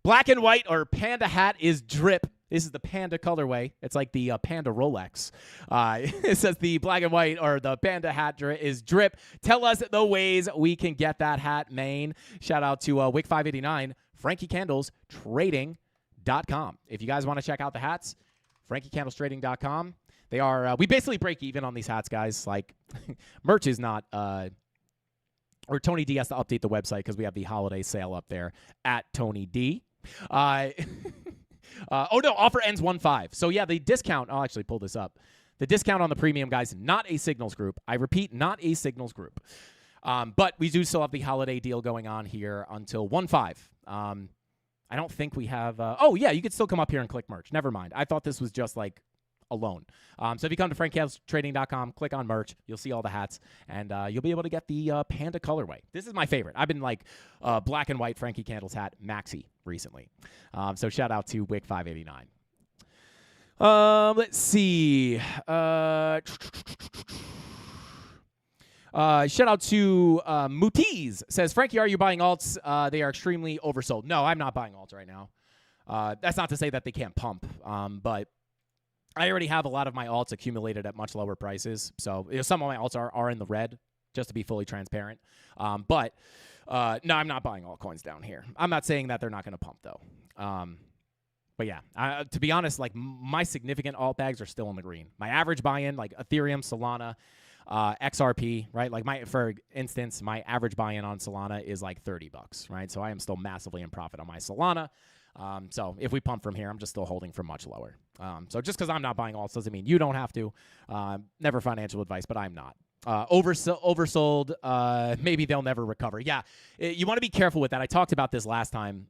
black and white or panda hat is drip. This is the Panda colorway. It's like the Panda Rolex. It says the black and white or the Panda hat is drip. Tell us the ways we can get that hat, Maine. Shout out to Wick589, Frankie Candles Trading.com. If you guys want to check out the hats, FrankieCandlesTrading.com. They are, we basically break even on these hats, guys. Like, merch is not, or Tony D has to update the website because we have the holiday sale up there at Tony D. Oh, no, offer ends 1/5. So, yeah, the discount, I'll actually pull this up. The discount on the premium, guys, not a Signals group. I repeat, not a Signals group. But we do still have the holiday deal going on here until 1/5. I don't think we have, oh, yeah, you could still come up here and click merch. Never mind. I thought this was just like alone. So if you come to FrankieCandlesTrading.com, click on merch, you'll see all the hats, and you'll be able to get the Panda colorway. This is my favorite. I've been like black and white Frankie Candles hat maxi recently. So shout out to Wick589. Let's see. Shout out to Mutiz. Says, Frankie, are you buying alts? They are extremely oversold. No, I'm not buying alts right now. That's not to say that they can't pump, but I already have a lot of my alts accumulated at much lower prices. So some of my alts are in the red, just to be fully transparent. But no, I'm not buying altcoins down here. I'm not saying that they're not going to pump, though. But yeah, to be honest, like my significant alt bags are still in the green. My average buy-in, like Ethereum, Solana, XRP, right? Like for instance, my average buy-in on Solana is like $30, right? So I am still massively in profit on my Solana. So if we pump from here, I'm just still holding for much lower. So just because I'm not buying alts doesn't mean you don't have to. Never financial advice, but I'm not. Oversold, maybe they'll never recover. Yeah, you want to be careful with that. I talked about this last time.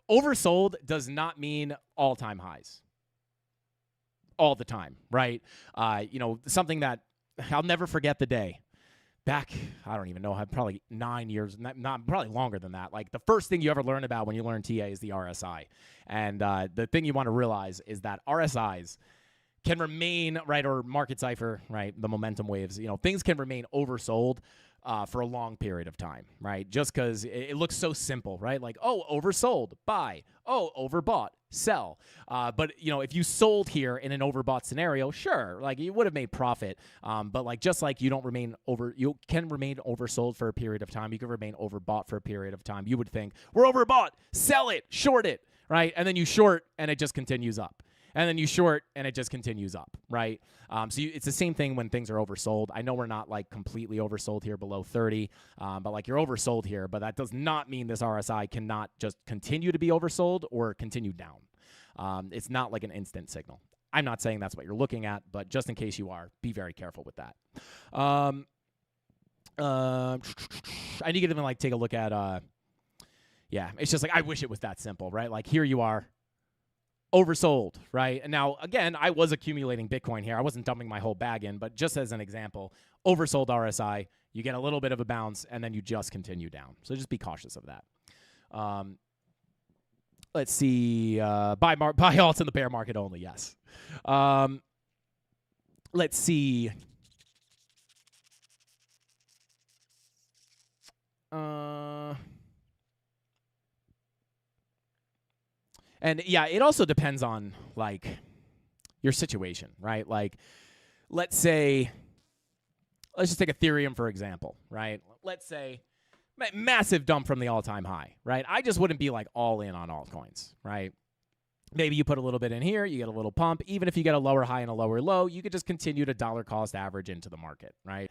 Oversold does not mean all-time highs all the time, right? Something that I'll never forget the day. Back, I don't even know, probably 9 years, not probably longer than that. Like the first thing you ever learn about when you learn TA is the RSI. And the thing you want to realize is that RSIs can remain, right, or market cipher, right, the momentum waves, things can remain oversold for a long period of time, right? Just because it looks so simple, right? Like, oh, oversold, buy. Oh, overbought, sell. But, if you sold here in an overbought scenario, sure, like you would have made profit. But like, just like you can remain oversold for a period of time. You can remain overbought for a period of time. You would think, we're overbought, sell it, short it, right? And then you short and it just continues up. And then you short and it just continues up, right? It's the same thing when things are oversold. I know we're not like completely oversold here below 30, but like you're oversold here, but that does not mean this RSI cannot just continue to be oversold or continue down. It's not like an instant signal. I'm not saying that's what you're looking at, but just in case you are, be very careful with that. I need to even like take a look at, yeah, it's just like, I wish it was that simple, right? Like here you are, oversold, right? And now, again, I was accumulating Bitcoin here. I wasn't dumping my whole bag in, but just as an example, oversold RSI, you get a little bit of a bounce, and then you just continue down. So just be cautious of that. Let's see. Buy alts in the bear market only, yes. Let's see. And yeah, it also depends on like your situation, right? Like, let's just take Ethereum for example, right? Let's say massive dump from the all-time high, right? I just wouldn't be like all in on altcoins, right? Maybe you put a little bit in here, you get a little pump. Even if you get a lower high and a lower low, you could just continue to dollar cost average into the market, right?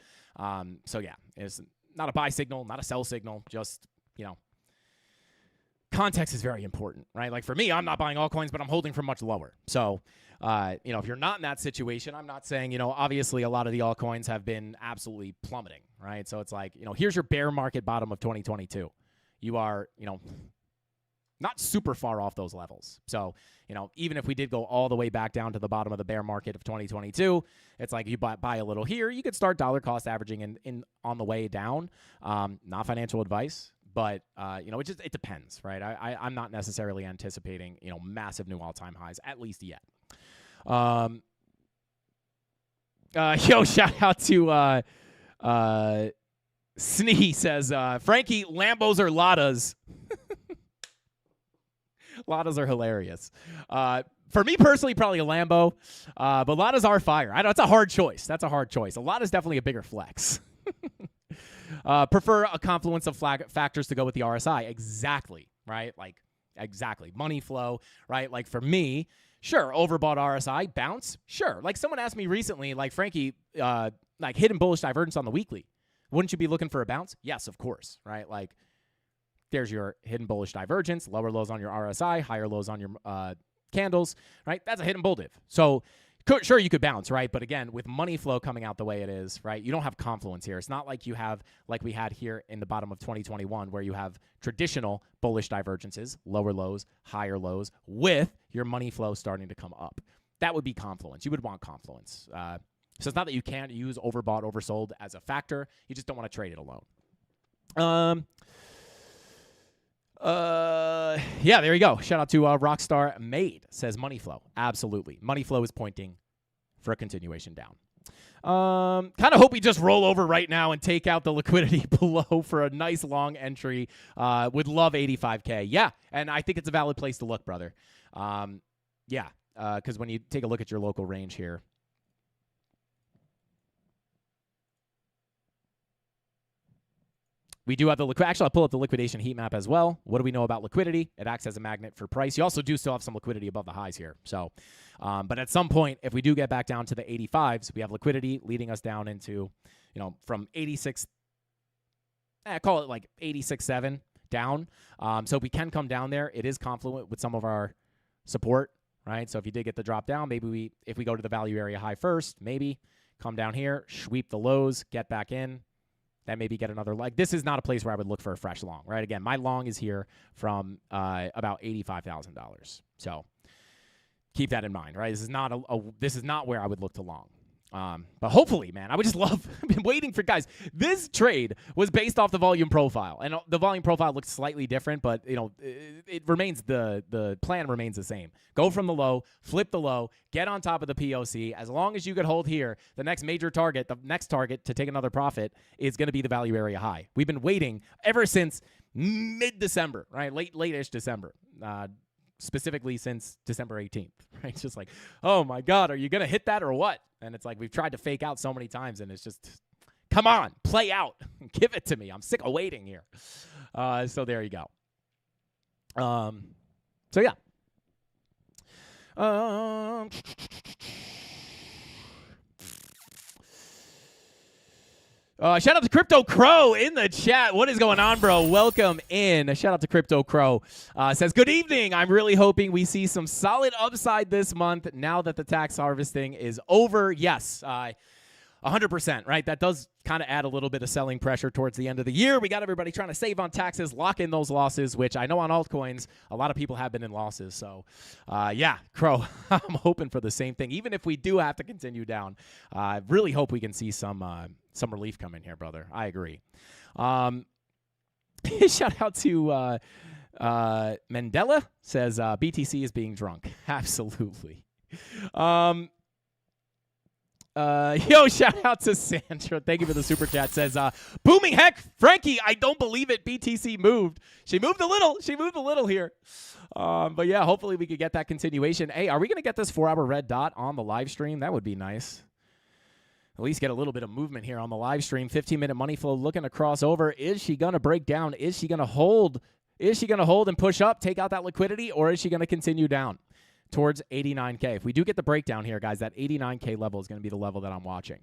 So yeah, it's not a buy signal, not a sell signal, just, context is very important, right? Like for me, I'm not buying altcoins, but I'm holding from much lower. So, if you're not in that situation, I'm not saying, obviously a lot of the altcoins have been absolutely plummeting, right? So it's like, here's your bear market bottom of 2022. You are, not super far off those levels. So, even if we did go all the way back down to the bottom of the bear market of 2022, it's like you buy a little here, you could start dollar cost averaging in on the way down. Not financial advice. But, it depends, right? I'm not necessarily anticipating, massive new all-time highs, at least yet. Shout out to Snee says, Frankie, Lambos or Ladas? Ladas are hilarious. For me personally, probably a Lambo, but Ladas are fire. I know it's a hard choice. That's a hard choice. A Lada's definitely a bigger flex. Prefer a confluence of factors to go with the RSI. Exactly, right? Like, exactly. Money flow, right? Like, for me, sure, overbought RSI, bounce, sure. Like, someone asked me recently, like, Frankie, like, hidden bullish divergence on the weekly. Wouldn't you be looking for a bounce? Yes, of course, right? Like, there's your hidden bullish divergence, lower lows on your RSI, higher lows on your candles, right? That's a hidden bull div. So, sure, you could bounce, right? But again, with money flow coming out the way it is, right, you don't have confluence here. It's not like you have, like we had here in the bottom of 2021, where you have traditional bullish divergences, lower lows, higher lows, with your money flow starting to come up. That would be confluence. You would want confluence. So it's not that you can't use overbought, oversold as a factor. You just don't want to trade it alone. Yeah, there you go. Shout out to Rockstar Made. Says money flow. Absolutely. Money flow is pointing for a continuation down. Kind of hope we just roll over right now and take out the liquidity below for a nice long entry. Would love 85K. Yeah, and I think it's a valid place to look, brother. Yeah, because when you take a look at your local range here, we do have the actually, I'll pull up the liquidation heat map as well. What do we know about liquidity? It acts as a magnet for price. You also do still have some liquidity above the highs here. So, but at some point, if we do get back down to the 85s, we have liquidity leading us down into, from 86, call it like 86.7 down. So we can come down there. It is confluent with some of our support, right? So if you did get the drop down, maybe if we go to the value area high first, maybe come down here, sweep the lows, get back in. Then maybe get another leg. This is not a place where I would look for a fresh long, right? Again, my long is here from about $85,000. So keep that in mind, right? This is not this is not where I would look to long. But hopefully, man, I would just love. I've been waiting for guys. This trade was based off the volume profile, and the volume profile looks slightly different, but it remains the plan remains the same. Go from the low, flip the low, get on top of the POC. As long as you could hold here, the next major target, the next target to take another profit is going to be the value area high. We've been waiting ever since mid-December, right? Late-ish December. Specifically since December 18th, right? It's just like, oh my God, are you going to hit that or what? And it's like, we've tried to fake out so many times, and it's just, come on, play out. Give it to me. I'm sick of waiting here. So there you go. So yeah, Shout out to Crypto Crow in the chat. What is going on, bro? Welcome in. Shout out to Crypto Crow. Says, good evening. I'm really hoping we see some solid upside this month now that the tax harvesting is over. Yes, 100%, right? That does kind of add a little bit of selling pressure towards the end of the year. We got everybody trying to save on taxes, lock in those losses, which I know on altcoins, a lot of people have been in losses. So, yeah, Crow, I'm hoping for the same thing. Even if we do have to continue down, I really hope we can see some relief come in here, brother. I agree. Shout out to Mandela, says BTC is being drunk. Absolutely. Yo, shout out to Sandra. Thank you for the super chat. Says, booming heck, Frankie, I don't believe it. BTC moved. She moved a little here. But yeah, hopefully we could get that continuation. Hey, are we going to get this 4-hour red dot on the live stream? That would be nice. At least get a little bit of movement here on the live stream. 15-minute money flow looking to cross over. Is she going to break down? Is she going to hold? Is she going to hold and push up, take out that liquidity, or is she going to continue down towards 89K? If we do get the breakdown here, guys, that 89K level is going to be the level that I'm watching.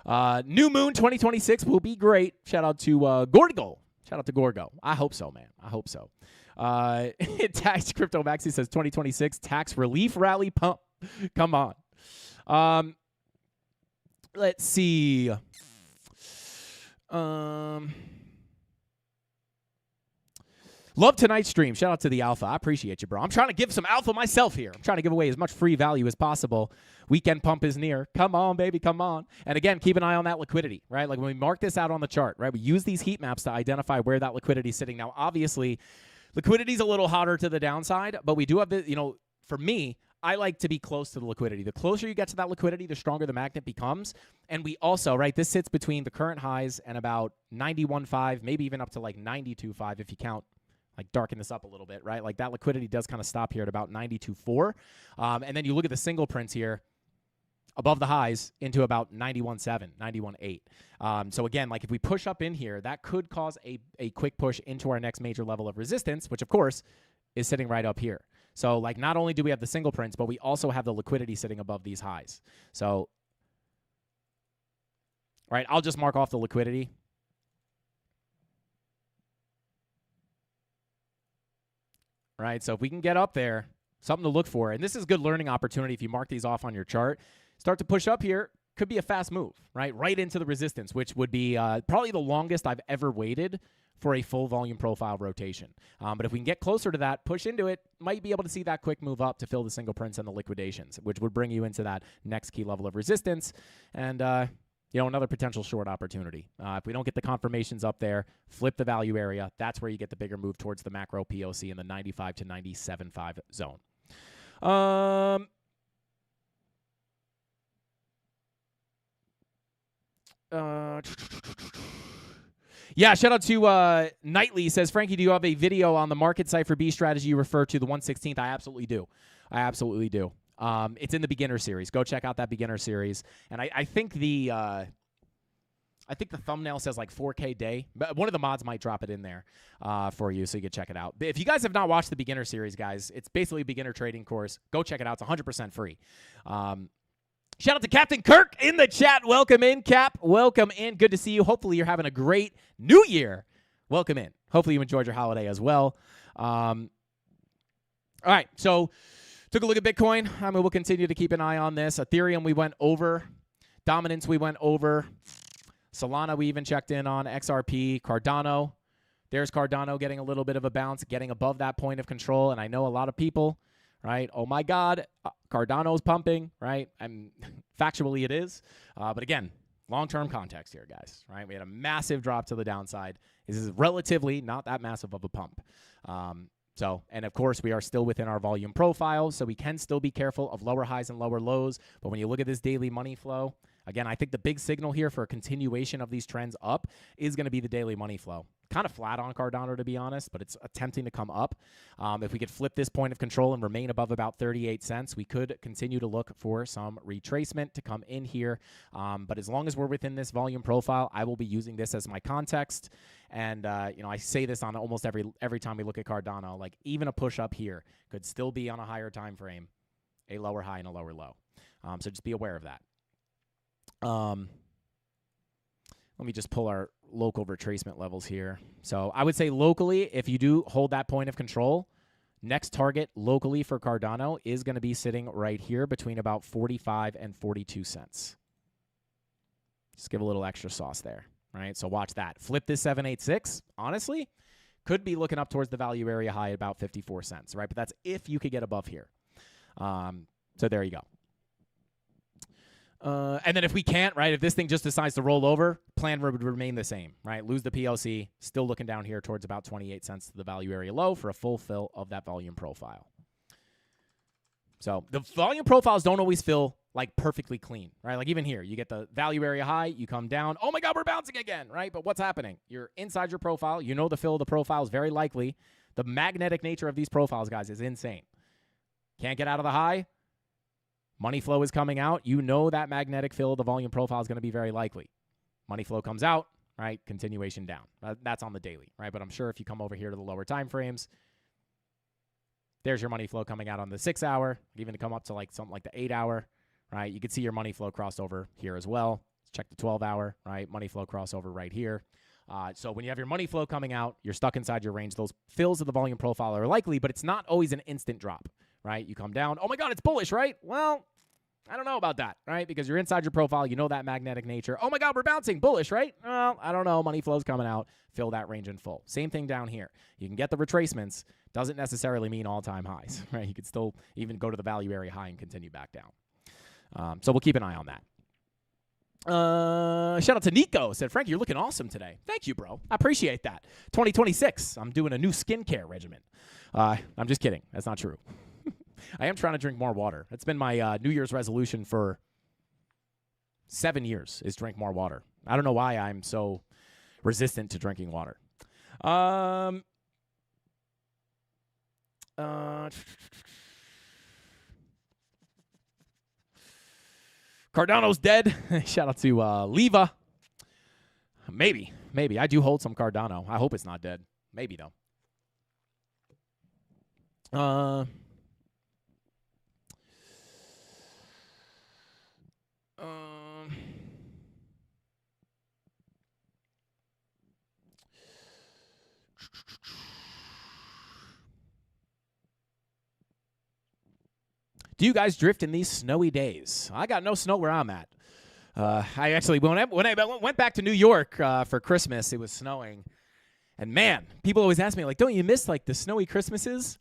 New Moon 2026 will be great. Shout out to Gorgo. Shout out to Gorgo. I hope so, man. I hope so. Tax Crypto Maxi says 2026 tax relief rally pump. Come on. Let's see. Love tonight's stream. Shout out to the alpha. I appreciate you, bro. I'm trying to give some alpha myself here. I'm trying to give away as much free value as possible. Weekend pump is near. Come on, baby. Come on. And again, keep an eye on that liquidity, right? Like when we mark this out on the chart, right? We use these heat maps to identify where that liquidity is sitting. Now, obviously, liquidity is a little hotter to the downside, but we do have the, for me, I like to be close to the liquidity. The closer you get to that liquidity, the stronger the magnet becomes. And we also, right, this sits between the current highs and about 91.5, maybe even up to like 92.5 if you count, like darken this up a little bit, right? Like that liquidity does kind of stop here at about 92.4. And then you look at the single prints here above the highs into about 91.7, 91.8. So again, like if we push up in here, that could cause a quick push into our next major level of resistance, which of course is sitting right up here. So like not only do we have the single prints, but we also have the liquidity sitting above these highs. So, right, I'll just mark off the liquidity. Right, so if we can get up there, something to look for. And this is a good learning opportunity if you mark these off on your chart. Start to push up here, could be a fast move, right? Right into the resistance, which would be probably the longest I've ever waited for a full volume profile rotation. But if we can get closer to that, push into it, might be able to see that quick move up to fill the single prints and the liquidations, which would bring you into that next key level of resistance. And, another potential short opportunity. If we don't get the confirmations up there, flip the value area. That's where you get the bigger move towards the macro POC in the 95 to 97.5 zone. Yeah, shout out to Nightly. Says, Frankie, do you have a video on the market cipher B strategy you refer to, the 116th? I absolutely do. It's in the beginner series. Go check out that beginner series. And I think the thumbnail says like 4K day. But one of the mods might drop it in there for you so you can check it out. But if you guys have not watched the beginner series, guys, it's basically a beginner trading course. Go check it out. It's 100% free. Shout out to Captain Kirk in the chat. Welcome in, Cap. Welcome in. Good to see you. Hopefully you're having a great new year. Welcome in. Hopefully you enjoyed your holiday as well. All right, so took a look at Bitcoin. I mean, we'll continue to keep an eye on this. Ethereum, we went over. Dominance, we went over. Solana, we even checked in on. XRP, Cardano. There's Cardano getting a little bit of a bounce, getting above that point of control. And I know a lot of people, right? Oh, my God, Cardano's pumping, right? And factually it is. But again, long-term context here, guys, right? We had a massive drop to the downside. This is relatively not that massive of a pump. And of course, we are still within our volume profile, so we can still be careful of lower highs and lower lows. But when you look at this daily money flow, again, I think the big signal here for a continuation of these trends up is going to be the daily money flow. Kind of flat on Cardano, to be honest, but it's attempting to come up. If we could flip this point of control and remain above about 38 cents, we could continue to look for some retracement to come in here. But as long as we're within this volume profile, I will be using this as my context. And, I say this on almost every time we look at Cardano, like even a push up here could still be on a higher time frame a lower high and a lower low. So just be aware of that. Let me just pull our local retracement levels here. So I would say locally, if you do hold that point of control, next target locally for Cardano is going to be sitting right here between about 45 and 42 cents. Just give a little extra sauce there, right? So watch that. Flip this 786, honestly, could be looking up towards the value area high at about 54 cents, right? But that's if you could get above here. So there you go. And then if we can't, right, if this thing just decides to roll over, plan would remain the same, right? Lose the PLC, still looking down here towards about 28 cents to the value area low for a full fill of that volume profile. So the volume profiles don't always feel like perfectly clean, right? Like even here, you get the value area high, you come down, oh my God, we're bouncing again, right? But what's happening? You're inside your profile. You know the fill of the profile is very likely. The magnetic nature of these profiles, guys, is insane. Can't get out of the high. Money flow is coming out. You know that magnetic fill of the volume profile is going to be very likely. Money flow comes out, right? Continuation down. That's on the daily, right? But I'm sure if you come over here to the lower time frames, there's your money flow coming out on the 6 hour, even to come up to like something like the 8 hour, right? You can see your money flow crossed over here as well. Let's check the 12 hour, right? Money flow crossover right here. So when you have your money flow coming out, you're stuck inside your range. Those fills of the volume profile are likely, but it's not always an instant drop, right? You come down, oh my God, it's bullish, right? Well, I don't know about that, right? Because you're inside your profile. You know that magnetic nature. Oh, my God, we're bouncing. Bullish, right? Well, I don't know. Money flow's coming out. Fill that range in full. Same thing down here. You can get the retracements. Doesn't necessarily mean all-time highs, right? You could still even go to the value area high and continue back down. So we'll keep an eye on that. Shout out to Nico. Said, Frank, you're looking awesome today. Thank you, bro. I appreciate that. 2026, I'm doing a new skincare regimen. I'm just kidding. That's not true. I am trying to drink more water. It's been my New Year's resolution for 7 years is drink more water. I don't know why I'm so resistant to drinking water. Cardano's dead. Shout out to Leva. Maybe. I do hold some Cardano. I hope it's not dead. Maybe, though. Do you guys drift in these snowy days? I got no snow where I'm at. I actually, when I went back to New York for Christmas, it was snowing. And man, people always ask me, like, don't you miss, like, the snowy Christmases?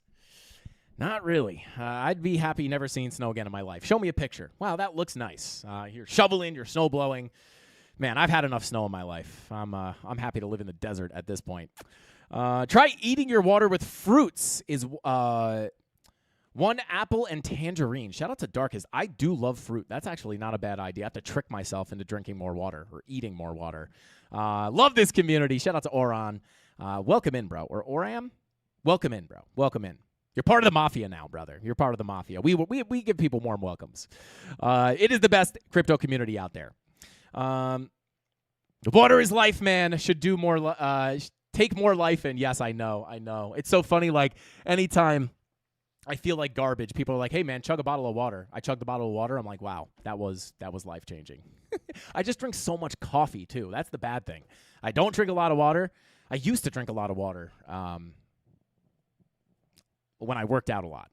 Not really. I'd be happy never seeing snow again in my life. Show me a picture. Wow, that looks nice. You're shoveling, you're snow blowing. Man, I've had enough snow in my life. I'm happy to live in the desert at this point. Try eating your water with fruits is 1 apple and tangerine. Shout out to Darkest. I do love fruit. That's actually not a bad idea. I have to trick myself into drinking more water or eating more water. Love this community. Shout out to Oran. Welcome in, bro. Or Oram? Welcome in, bro. Welcome in. You're part of the mafia now, brother. You're part of the mafia. We give people warm welcomes. It is the best crypto community out there. Water is life, man. Should do more. Take more life in. Yes, I know. It's so funny. Like anytime I feel like garbage, people are like, "Hey, man, chug a bottle of water." I chugged a bottle of water. I'm like, "Wow, that was life changing." I just drink so much coffee too. That's the bad thing. I don't drink a lot of water. I used to drink a lot of water. When I worked out a lot.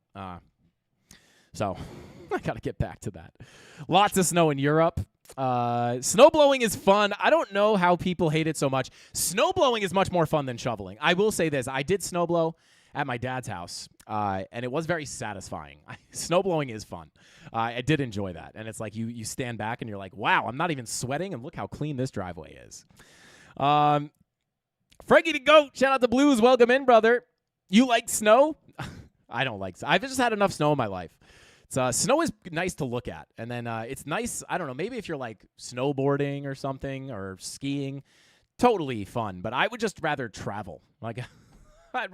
So I got to get back to that. Lots of snow in Europe. Snow blowing is fun. I don't know how people hate it so much. Snow blowing is much more fun than shoveling. I will say this. I did snow blow at my dad's house, and it was very satisfying. Snow blowing is fun. I did enjoy that. And it's like you stand back and you're like, wow, I'm not even sweating, and look how clean this driveway is. Frankie the Goat, shout out to Blues. Welcome in, brother. You like snow? I don't like snow. I've just had enough snow in my life. Snow is nice to look at. And then it's nice, I don't know, maybe if you're like snowboarding or something or skiing, totally fun. But I would just rather travel. Like, I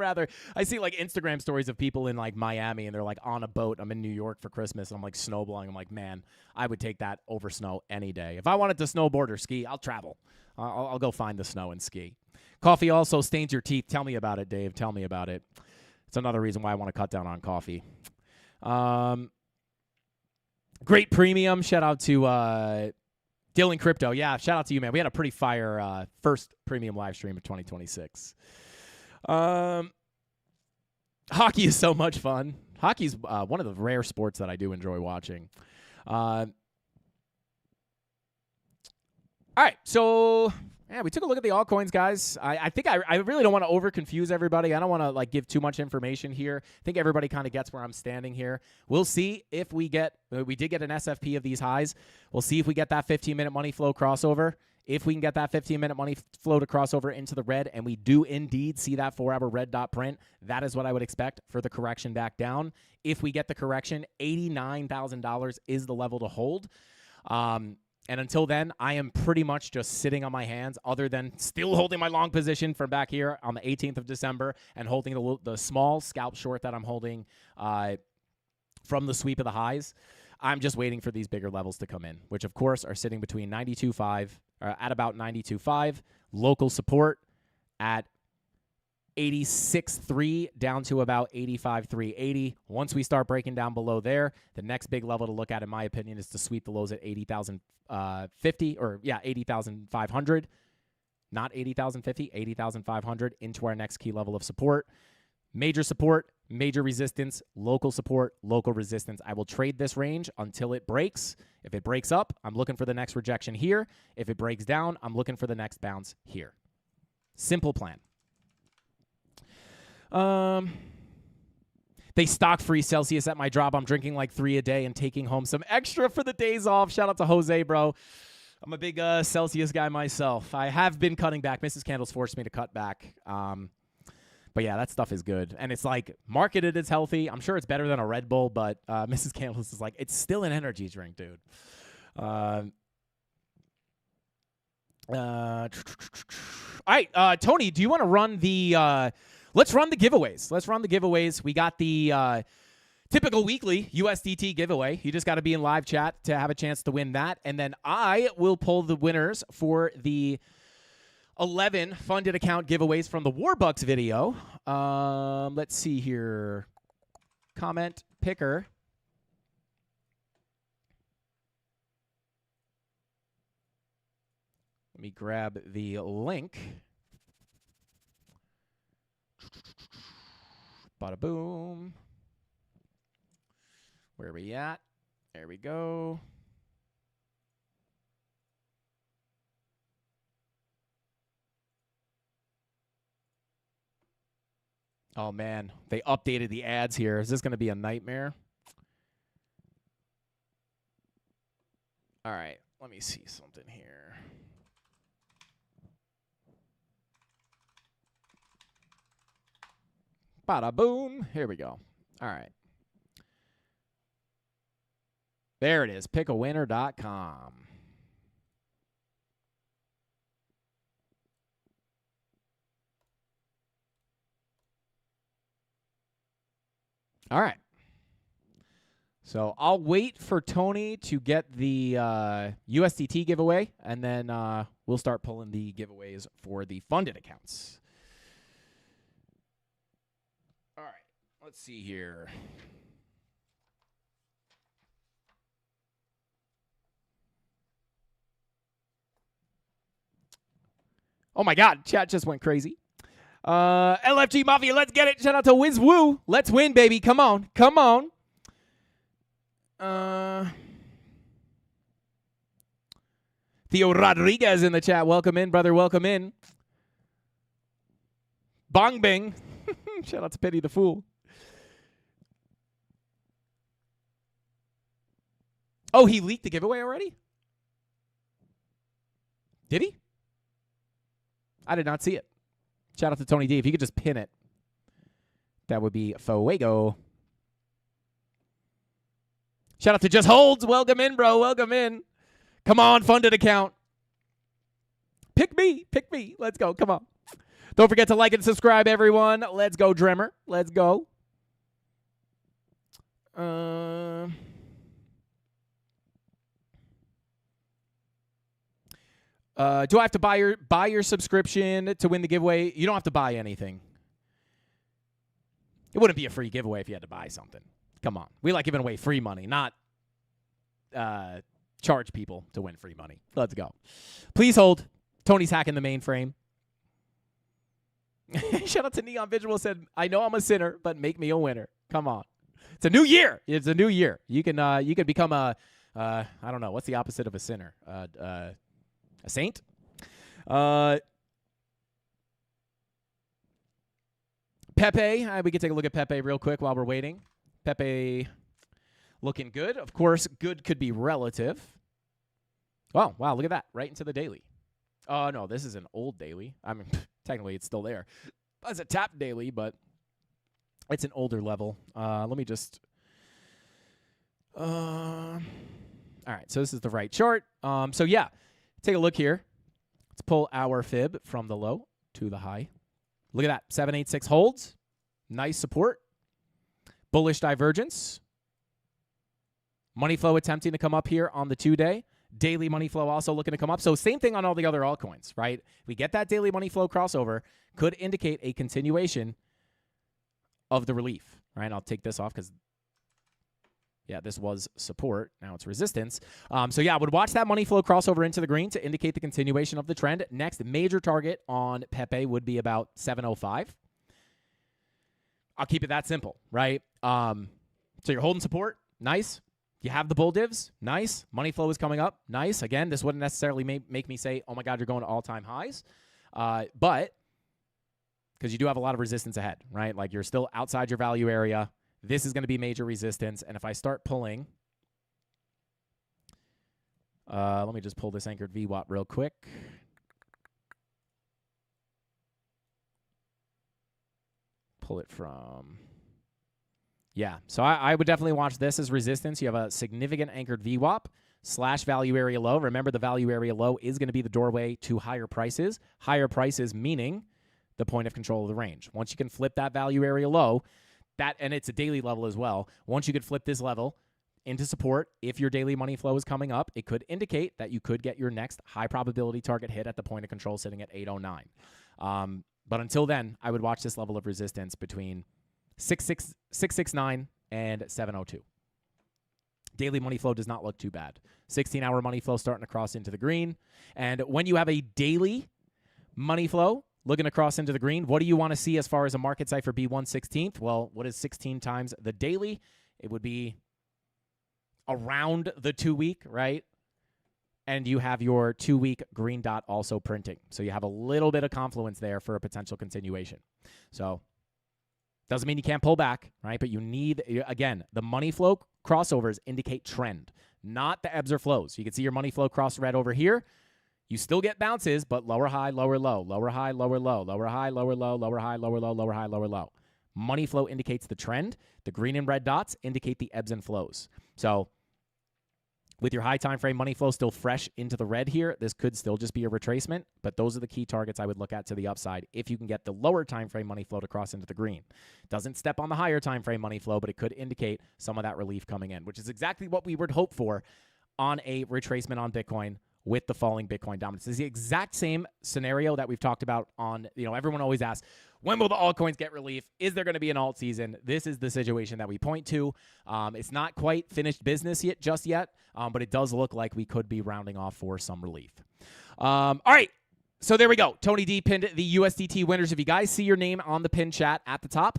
see like Instagram stories of people in like Miami and they're like on a boat. I'm in New York for Christmas and I'm like snowblowing. I'm like, man, I would take that over snow any day. If I wanted to snowboard or ski, I'll travel. I'll go find the snow and ski. Coffee also stains your teeth. Tell me about it, Dave. Tell me about it. It's another reason why I want to cut down on coffee. Great premium. Shout out to Dylan Crypto. Yeah, shout out to you, man. We had a pretty fire first premium live stream of 2026. Hockey is so much fun. Hockey's one of the rare sports that I do enjoy watching. All right, so yeah, we took a look at the altcoins, guys. I think I really don't want to over confuse everybody. I don't want to like give too much information here. I think everybody kind of gets where I'm standing here. We'll see if we did get an SFP of these highs. We'll see if we get that 15-minute money flow crossover. If we can get that 15-minute money flow to crossover into the red, and we do indeed see that 4-hour red dot print, that is what I would expect for the correction back down. If we get the correction, $89,000 is the level to hold. And until then, I am pretty much just sitting on my hands, other than still holding my long position from back here on the 18th of December and holding the small scalp short that I'm holding from the sweep of the highs. I'm just waiting for these bigger levels to come in, which, of course, are sitting between 92.5 or at about 92.5. Local support at 86.3 down to about 85.380. Once we start breaking down below there, the next big level to look at, in my opinion, is to sweep the lows at 80,050 or 80,500. Not 80,050, 80,500 into our next key level of support. Major support, major resistance, local support, local resistance. I will trade this range until it breaks. If it breaks up, I'm looking for the next rejection here. If it breaks down, I'm looking for the next bounce here. Simple plan. They stock free Celsius at my drop. I'm drinking like 3 a day and taking home some extra for the days off. Shout out to Jose, bro. I'm a big Celsius guy myself. I have been cutting back. Mrs. Candles forced me to cut back. But yeah, that stuff is good. And it's like marketed as healthy. I'm sure it's better than a Red Bull, but Mrs. Candles is like, it's still an energy drink, dude. All right, Tony, do you want to run the let's run the giveaways. We got the typical weekly USDT giveaway. You just got to be in live chat to have a chance to win that. And then I will pull the winners for the 11 funded account giveaways from the Warbucks video. Let's see here. Comment picker. Let me grab the link. Bada boom. Where are we at? There we go. Oh, man. They updated the ads here. Is this going to be a nightmare? All right. Let me see something here. Bada boom. Here we go. All right. There it is. Pickawinner.com. All right. So I'll wait for Tony to get the USDT giveaway, and then we'll start pulling the giveaways for the funded accounts. All right. Let's see here. Oh, my God. Chat just went crazy. LFG Mafia, let's get it. Shout out to Wiz Woo. Let's win, baby. Come on. Come on. Theo Rodriguez in the chat. Welcome in, brother. Welcome in. Bong Bing. Shout out to Pity the Fool. Oh, he leaked the giveaway already? Did he? I did not see it. Shout out to Tony D. If you could just pin it, that would be fuego. Shout out to Just Holds. Welcome in, bro. Welcome in. Come on, funded account. Pick me. Pick me. Let's go. Come on. Don't forget to like and subscribe, everyone. Let's go, Dremmer. Let's go. Do I have to buy your subscription to win the giveaway? You don't have to buy anything. It wouldn't be a free giveaway if you had to buy something. Come on. We like giving away free money, not charge people to win free money. Let's go. Please hold. Tony's hacking the mainframe. Shout out to Neon Visual said, I know I'm a sinner, but make me a winner. Come on. It's a new year. It's a new year. You can become a I don't know, what's the opposite of a sinner? A saint? Pepe, we can take a look at Pepe real quick while we're waiting. Pepe looking good. Of course, good could be relative. Oh, wow, look at that. Right into the daily. Oh, no, this is an old daily. I mean, technically it's still there. It's a tap daily, but it's an older level. Let me just... all right, so this is the right chart. So, yeah, take a look here. Let's pull our fib from the low to the high. Look at that. 786 holds. Nice support. Bullish divergence. Money flow attempting to come up here on the 2-day. Daily money flow also looking to come up. So same thing on all the other altcoins, right? We get that daily money flow crossover. Could indicate a continuation of the relief, right? I'll take this off because, yeah, this was support. Now it's resistance. So, yeah, I would watch that money flow crossover into the green to indicate the continuation of the trend. Next major target on Pepe would be about 705. I'll keep it that simple, right? So you're holding support. Nice. You have the bull divs. Nice. Money flow is coming up. Nice. Again, this wouldn't necessarily make me say, oh, my God, you're going to all-time highs. But because you do have a lot of resistance ahead, right? Like you're still outside your value area. This is going to be major resistance. And if I start pulling, let me just pull this anchored VWAP real quick. Pull it from, yeah. So I would definitely watch this as resistance. You have a significant anchored VWAP / value area low. Remember, the value area low is going to be the doorway to higher prices. Higher prices meaning the point of control of the range. Once you can flip that value area low, and it's a daily level as well. Once you could flip this level into support, if your daily money flow is coming up, it could indicate that you could get your next high probability target hit at the point of control sitting at 809. But until then, I would watch this level of resistance between 669 and 702. Daily money flow does not look too bad. 16-hour money flow starting to cross into the green. And when you have a daily money flow looking to cross into the green, what do you want to see as far as a market cipher B1/16th? Well, what is 16 times the daily? It would be around the 2-week, right? And you have your 2-week green dot also printing. So you have a little bit of confluence there for a potential continuation. So doesn't mean you can't pull back, right? But you need, again, the money flow crossovers indicate trend, not the ebbs or flows. You can see your money flow cross red over here. You still get bounces, but lower high, lower low, lower high, lower low, lower high, lower low, lower high, lower low, lower high, lower low. Money flow indicates the trend. The green and red dots indicate the ebbs and flows. So with your high time frame money flow still fresh into the red here, this could still just be a retracement, but those are the key targets I would look at to the upside if you can get the lower time frame money flow to cross into the green. Doesn't step on the higher time frame money flow, but it could indicate some of that relief coming in, which is exactly what we would hope for on a retracement on Bitcoin with the falling Bitcoin dominance. It's the exact same scenario that we've talked about on, everyone always asks, when will the altcoins get relief? Is there going to be an alt season? This is the situation that we point to. It's not quite finished business just yet, but it does look like we could be rounding off for some relief. All right, so there we go. Tony D pinned the USDT winners. If you guys see your name on the pin chat at the top,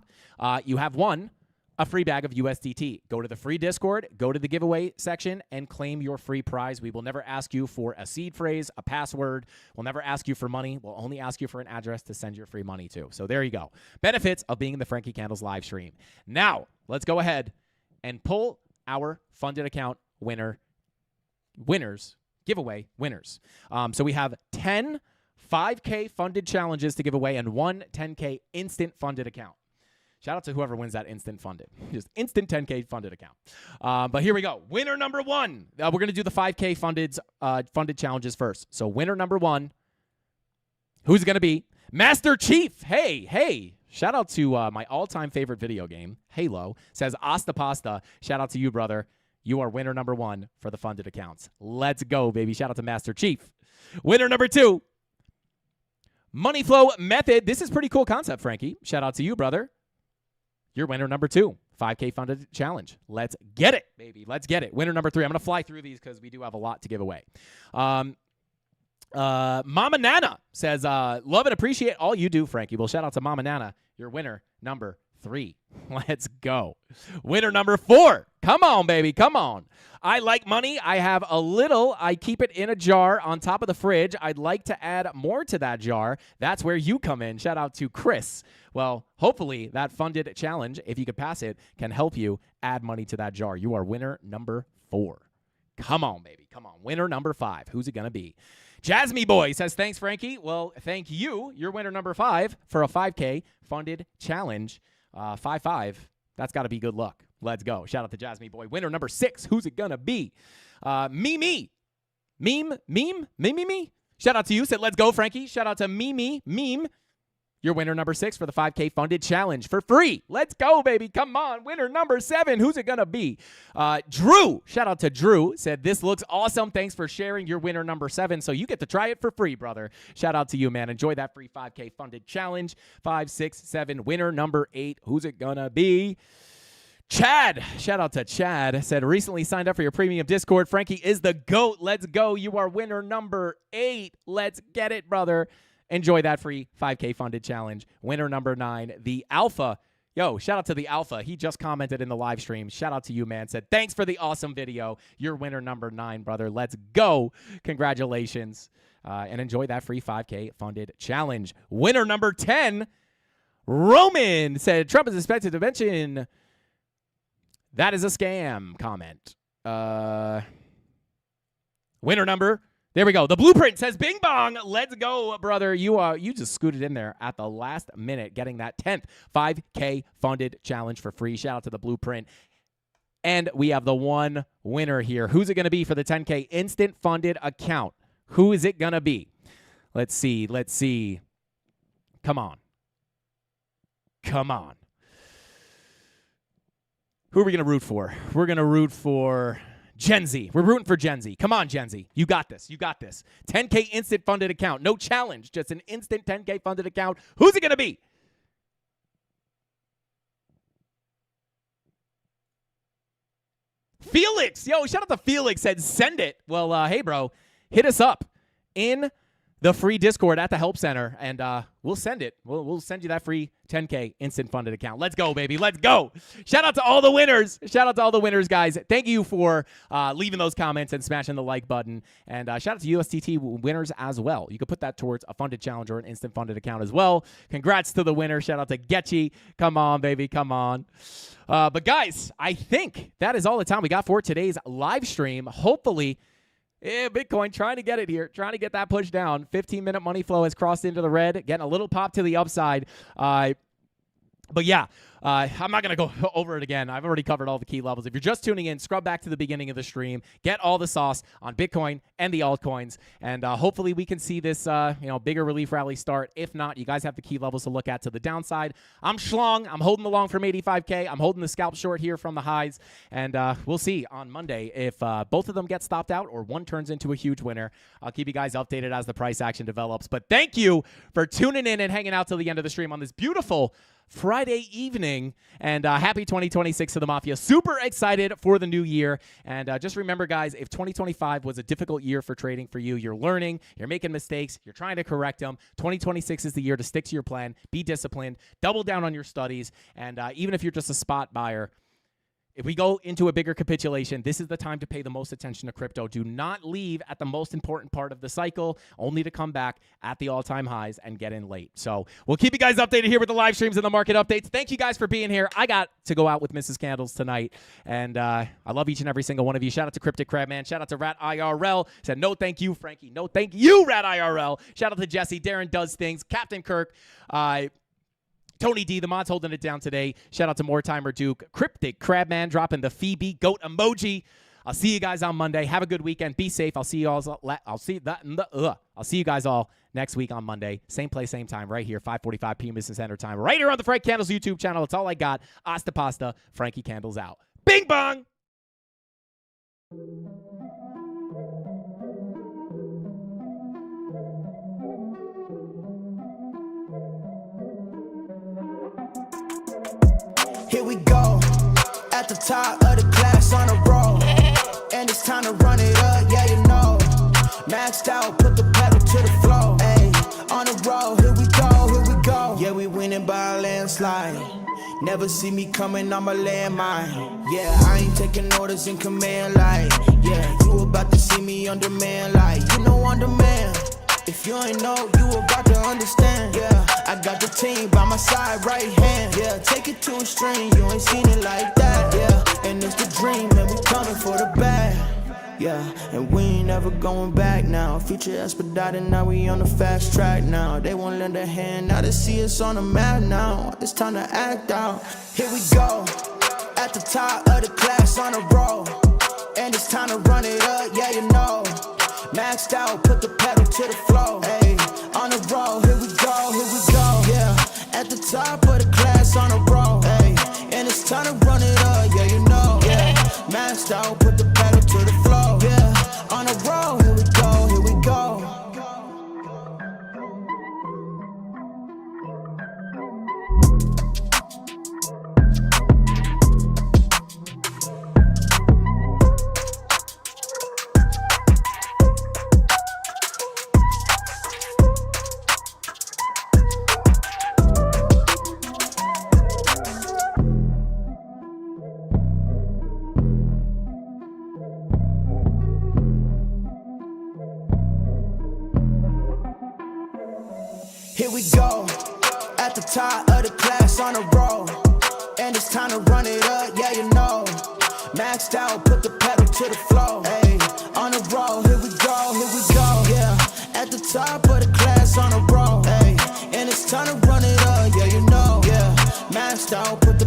you have won a free bag of USDT. Go to the free Discord, go to the giveaway section, and claim your free prize. We will never ask you for a seed phrase, a password. We'll never ask you for money. We'll only ask you for an address to send your free money to. So there you go. Benefits of being in the Frankie Candles live stream. Now, let's go ahead and pull our funded account winners, giveaway winners. So we have 10 5K funded challenges to give away and one 10K instant funded account. Shout out to whoever wins that instant funded. Just instant 10K funded account. But here we go. Winner number one. We're going to do the 5K funded challenges first. So winner number one, who's it going to be? Master Chief. Hey. Shout out to my all-time favorite video game, Halo. Says Asta Pasta. Shout out to you, brother. You are winner number one for the funded accounts. Let's go, baby. Shout out to Master Chief. Winner number two, Money Flow Method. This is pretty cool concept, Frankie. Shout out to you, brother. You're winner number two 5K funded challenge. Let's get it, baby. Let's get it. Winner number 3. I'm going to fly through these because we do have a lot to give away. Mama Nana says, love and appreciate all you do, Frankie. Well, shout out to Mama Nana, your winner number 3. Let's go. Winner number 4. Come on, baby. Come on. I like money. I have a little. I keep it in a jar on top of the fridge. I'd like to add more to that jar. That's where you come in. Shout out to Chris. Well, hopefully that funded challenge, if you could pass it, can help you add money to that jar. You are winner number 4. Come on, baby. Come on. Winner number 5. Who's it going to be? Jasmine Boy says, thanks, Frankie. Well, thank you. You're winner number 5 for a 5K funded challenge. 5-5. That's got to be good luck. Let's go. Shout out to Jasmine Boy. Winner number 6. Who's it going to be? Meme. Shout out to you. Said, let's go, Frankie. Shout out to Meme. Your winner number 6 for the 5K funded challenge for free. Let's go, baby. Come on. Winner number 7. Who's it going to be? Drew. Shout out to Drew. Said, this looks awesome. Thanks for sharing your winner number 7. So you get to try it for free, brother. Shout out to you, man. Enjoy that free 5K funded challenge. 5, 6, 7. Winner number 8. Who's it going to be? Chad, shout out to Chad, said, recently signed up for your premium Discord. Frankie is the GOAT. Let's go. You are winner number 8. Let's get it, brother. Enjoy that free 5K funded challenge. Winner number 9, the Alpha. Yo, shout out to the Alpha. He just commented in the live stream. Shout out to you, man. Said, thanks for the awesome video. You're winner number 9, brother. Let's go. Congratulations. And enjoy that free 5K funded challenge. Winner number 10, Roman, said, Trump is expected to mention... That is a scam comment. Winner number. There we go. The Blueprint says, bing bong. Let's go, brother. You just scooted in there at the last minute, getting that 10th 5K funded challenge for free. Shout out to the Blueprint. And we have the one winner here. Who's it going to be for the 10K instant funded account? Who is it going to be? Let's see. Come on. Who are we going to root for? We're going to root for Gen Z. We're rooting for Gen Z. Come on, Gen Z. You got this. 10K instant funded account. No challenge. Just an instant 10K funded account. Who's it going to be? Felix. Yo, shout out to Felix. Said, send it. Well, hey, bro. Hit us up in the free Discord at the Help Center, and we'll send it. We'll send you that free 10K instant funded account. Let's go, baby. Let's go. Shout out to all the winners. Guys. Thank you for leaving those comments and smashing the like button. And shout out to USTT winners as well. You can put that towards a funded challenge or an instant funded account as well. Congrats to the winner. Shout out to Getchy. Come on, baby. Come on. But, guys, I think that is all the time we got for today's live stream. Hopefully, Bitcoin trying to get it here, trying to get that push down. 15-minute money flow has crossed into the red, getting a little pop to the upside. But yeah, I'm not going to go over it again. I've already covered all the key levels. If you're just tuning in, scrub back to the beginning of the stream, get all the sauce on Bitcoin and the altcoins, and hopefully we can see this bigger relief rally start. If not, you guys have the key levels to look at to the downside. I'm schlong. I'm holding the long from 85K. I'm holding the scalp short here from the highs, and we'll see on Monday if both of them get stopped out or one turns into a huge winner. I'll keep you guys updated as the price action develops. But thank you for tuning in and hanging out till the end of the stream on this beautiful Friday evening, and happy 2026 to the Mafia. Super excited for the new year, and just remember, guys, if 2025 was a difficult year for trading for you, you're learning, you're making mistakes, you're trying to correct them. 2026 is the year to stick to your plan, be disciplined, double down on your studies, and even if you're just a spot buyer, if we go into a bigger capitulation, this is the time to pay the most attention to crypto. Do not leave at the most important part of the cycle, only to come back at the all-time highs and get in late. So we'll keep you guys updated here with the live streams and the market updates. Thank you guys for being here. I got to go out with Mrs. Candles tonight, and I love each and every single one of you. Shout out to Cryptic Crabman. Shout out to Rat IRL. Said, no thank you, Frankie. No thank you, Rat IRL. Shout out to Jesse. Darren Does Things. Captain Kirk. Tony D, the mod's holding it down today. Shout out to Mortimer Duke. Cryptic Crabman dropping the Phoebe goat emoji. I'll see you guys on Monday. Have a good weekend. Be safe. I'll see you guys all next week on Monday. Same place, same time, right here, 5:45 p.m. Eastern Standard Time, right here on the Frank Candles YouTube channel. That's all I got. Asta pasta. Frankie Candles out. Bing bong. Here we go. At the top of the class on a roll, and it's time to run it up, yeah you know. Maxed out, put the pedal to the floor. Ayy, on the road, here we go, here we go. Yeah, we winning by a landslide. Never see me coming on my landmine. Yeah, I ain't taking orders in command like. Yeah, you about to see me on demand like. You know on demand. If you ain't know, you about to understand. Yeah, I got the team by my side, right hand. Yeah, take it to a string, you ain't seen it like that. Yeah, and it's the dream, and we coming for the bag. Yeah, and we ain't ever going back now. Future expedited, now we on the fast track now. They won't lend a hand, now they see us on the map now. It's time to act out. Here we go, at the top of the class on a roll, and it's time to run it up, yeah you know. Maxed out, put the pedal to the floor. Ayy, on the roll, here we go, here we go. Yeah, at the top of the class on a roll. Ayy, and it's time to run it up, yeah you know. Yeah, maxed out, put the pedal to the floor. Yeah, on the roll, here we go, here we go. Here we go, at the top of the class on a roll, and it's time to run it up, yeah you know. Maxed out, put the pedal to the floor. Ayy, on the roll, here we go, here we go. Yeah, at the top of the class on a roll. Ayy, and it's time to run it up, yeah you know. Yeah, maxed out, put the